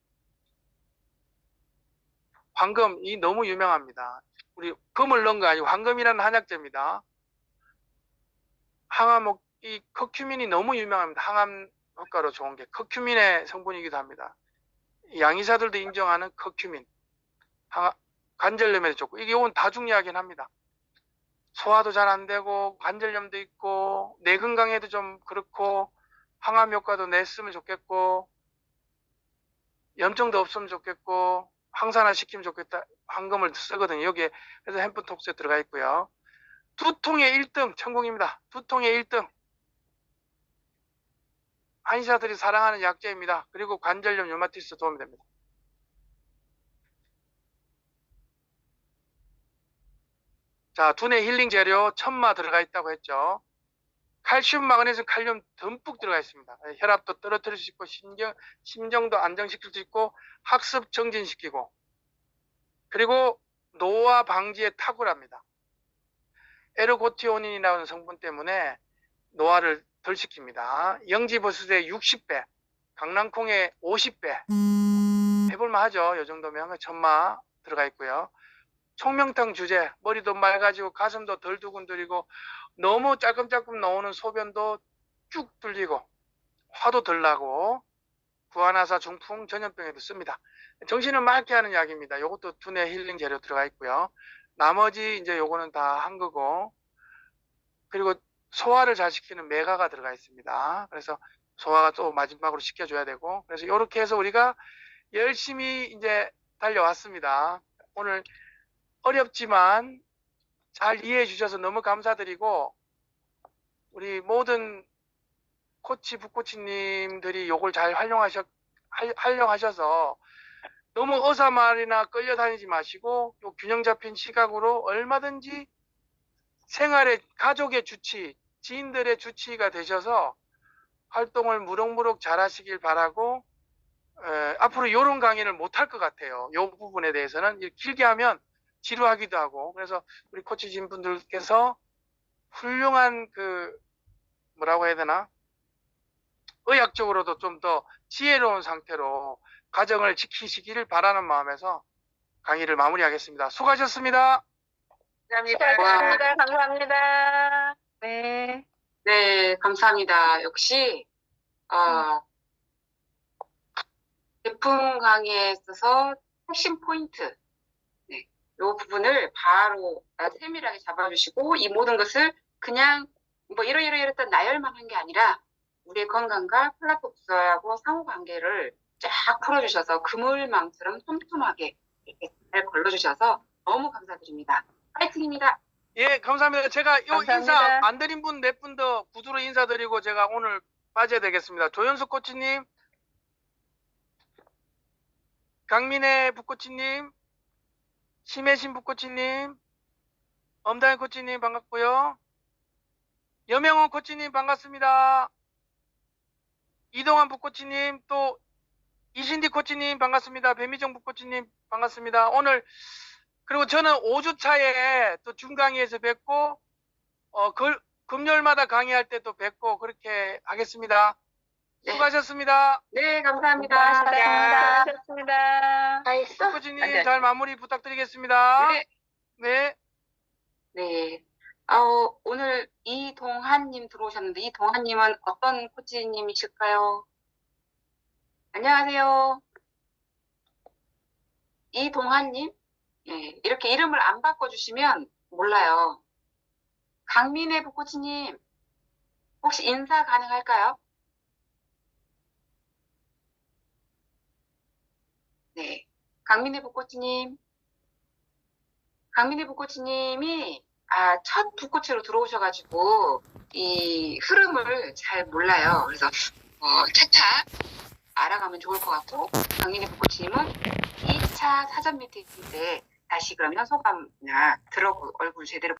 황금, 이 너무 유명합니다. 우리 금을 넣은 거 아니고 황금이라는 한약재입니다. 항암, 이 커큐민이 너무 유명합니다. 항암 효과로 좋은 게 커큐민의 성분이기도 합니다. 양의사들도 인정하는 커큐민. 관절염에도 좋고, 이건 다중이야긴 합니다. 소화도 잘 안 되고, 관절염도 있고, 뇌 건강에도 좀 그렇고, 항암 효과도 냈으면 좋겠고, 염증도 없으면 좋겠고, 항산화 시키면 좋겠다. 황금을 쓰거든요. 여기에, 그래서 햄프톡스에 들어가 있고요. 두통의 1등, 천국입니다. 두통의 1등. 한의사들이 사랑하는 약재입니다. 그리고 관절염, 류마티스 도움이 됩니다. 자, 두뇌 힐링 재료 천마 들어가 있다고 했죠. 칼슘, 마그네슘, 칼륨 듬뿍 들어가 있습니다. 혈압도 떨어뜨릴 수 있고 심정도 안정시킬 수 있고 학습 정진시키고 그리고 노화 방지에 탁월합니다. 에르고티오닌이라는 성분 때문에 노화를 덜 시킵니다. 영지버섯의 60배, 강낭콩의 50배 해볼만 하죠. 이 정도면 천마 들어가 있고요. 총명탕 주제, 머리도 맑아지고 가슴도 덜 두근거리고 너무 짤끔짤끔 나오는 소변도 쭉 뚫리고 화도 덜 나고 구안화사 중풍 전염병에도 씁니다. 정신을 맑게 하는 약입니다. 요것도 두뇌 힐링 재료 들어가 있고요. 나머지 이제 요거는 다 한 거고, 그리고 소화를 잘 시키는 메가가 들어가 있습니다. 그래서 소화가 또 마지막으로 시켜줘야 되고, 그래서 이렇게 해서 우리가 열심히 이제 달려왔습니다. 오늘 어렵지만 잘 이해해 주셔서 너무 감사드리고, 우리 모든 코치, 북코치님들이 요걸 잘 활용하셔서 너무 의사 말이나 끌려다니지 마시고 요 균형 잡힌 시각으로 얼마든지 생활의 가족의 주치, 지인들의 주치가 되셔서 활동을 무럭무럭 잘 하시길 바라고, 앞으로 이런 강의를 못할 것 같아요. 이 부분에 대해서는 길게 하면 지루하기도 하고, 그래서 우리 코치진 분들께서 훌륭한 뭐라고 해야 되나, 의학적으로도 좀 더 지혜로운 상태로 가정을 지키시기를 바라는 마음에서 강의를 마무리하겠습니다. 수고하셨습니다. 감사합니다. 감사합니다. 네. 네, 감사합니다. 역시, 제품 강의에 있어서 핵심 포인트, 네, 이 부분을 바로 세밀하게 잡아주시고, 이 모든 것을 그냥 뭐 이러이러이랬던 나열만 한 게 아니라, 우리의 건강과 플라톡스하고 상호관계를 쫙 풀어주셔서 그물망처럼 촘촘하게 이렇게 잘 걸러주셔서 너무 감사드립니다. 파이팅입니다. 예, 감사합니다. 제가 요 감사합니다. 인사 안 드린 분 4분 더 구두로 인사드리고 제가 오늘 빠져야 되겠습니다. 조현수 코치님, 강민혜 북코치님, 심혜신 북코치님, 엄다현 코치님 반갑고요. 여명훈 코치님 반갑습니다. 이동환 북코치님, 또 이신디 코치님 반갑습니다. 배미정 북코치님 반갑습니다. 오늘 그리고 저는 5주 차에 또 중강의에서 뵙고 금요일마다 강의할 때 또 뵙고 그렇게 하겠습니다. 네. 수고하셨습니다. 네, 감사합니다. 수고하셨습니다. 북코치님 잘 마무리 부탁드리겠습니다. 네. 네. 네. 오늘 이동환님 들어오셨는데, 이동환님은 어떤 코치님이실까요? 안녕하세요. 이동환님? 예, 이렇게 이름을 안 바꿔주시면 몰라요. 강민혜 북코치님, 혹시 인사 가능할까요? 네. 강민혜 북코치님이 첫 북코치로 들어오셔가지고 이 흐름을 잘 몰라요. 그래서 차차 알아가면 좋을 것 같고, 강민혜 북코치님은 2차 사전 미팅 때 다시 그러면 소감이나 얼굴 제대로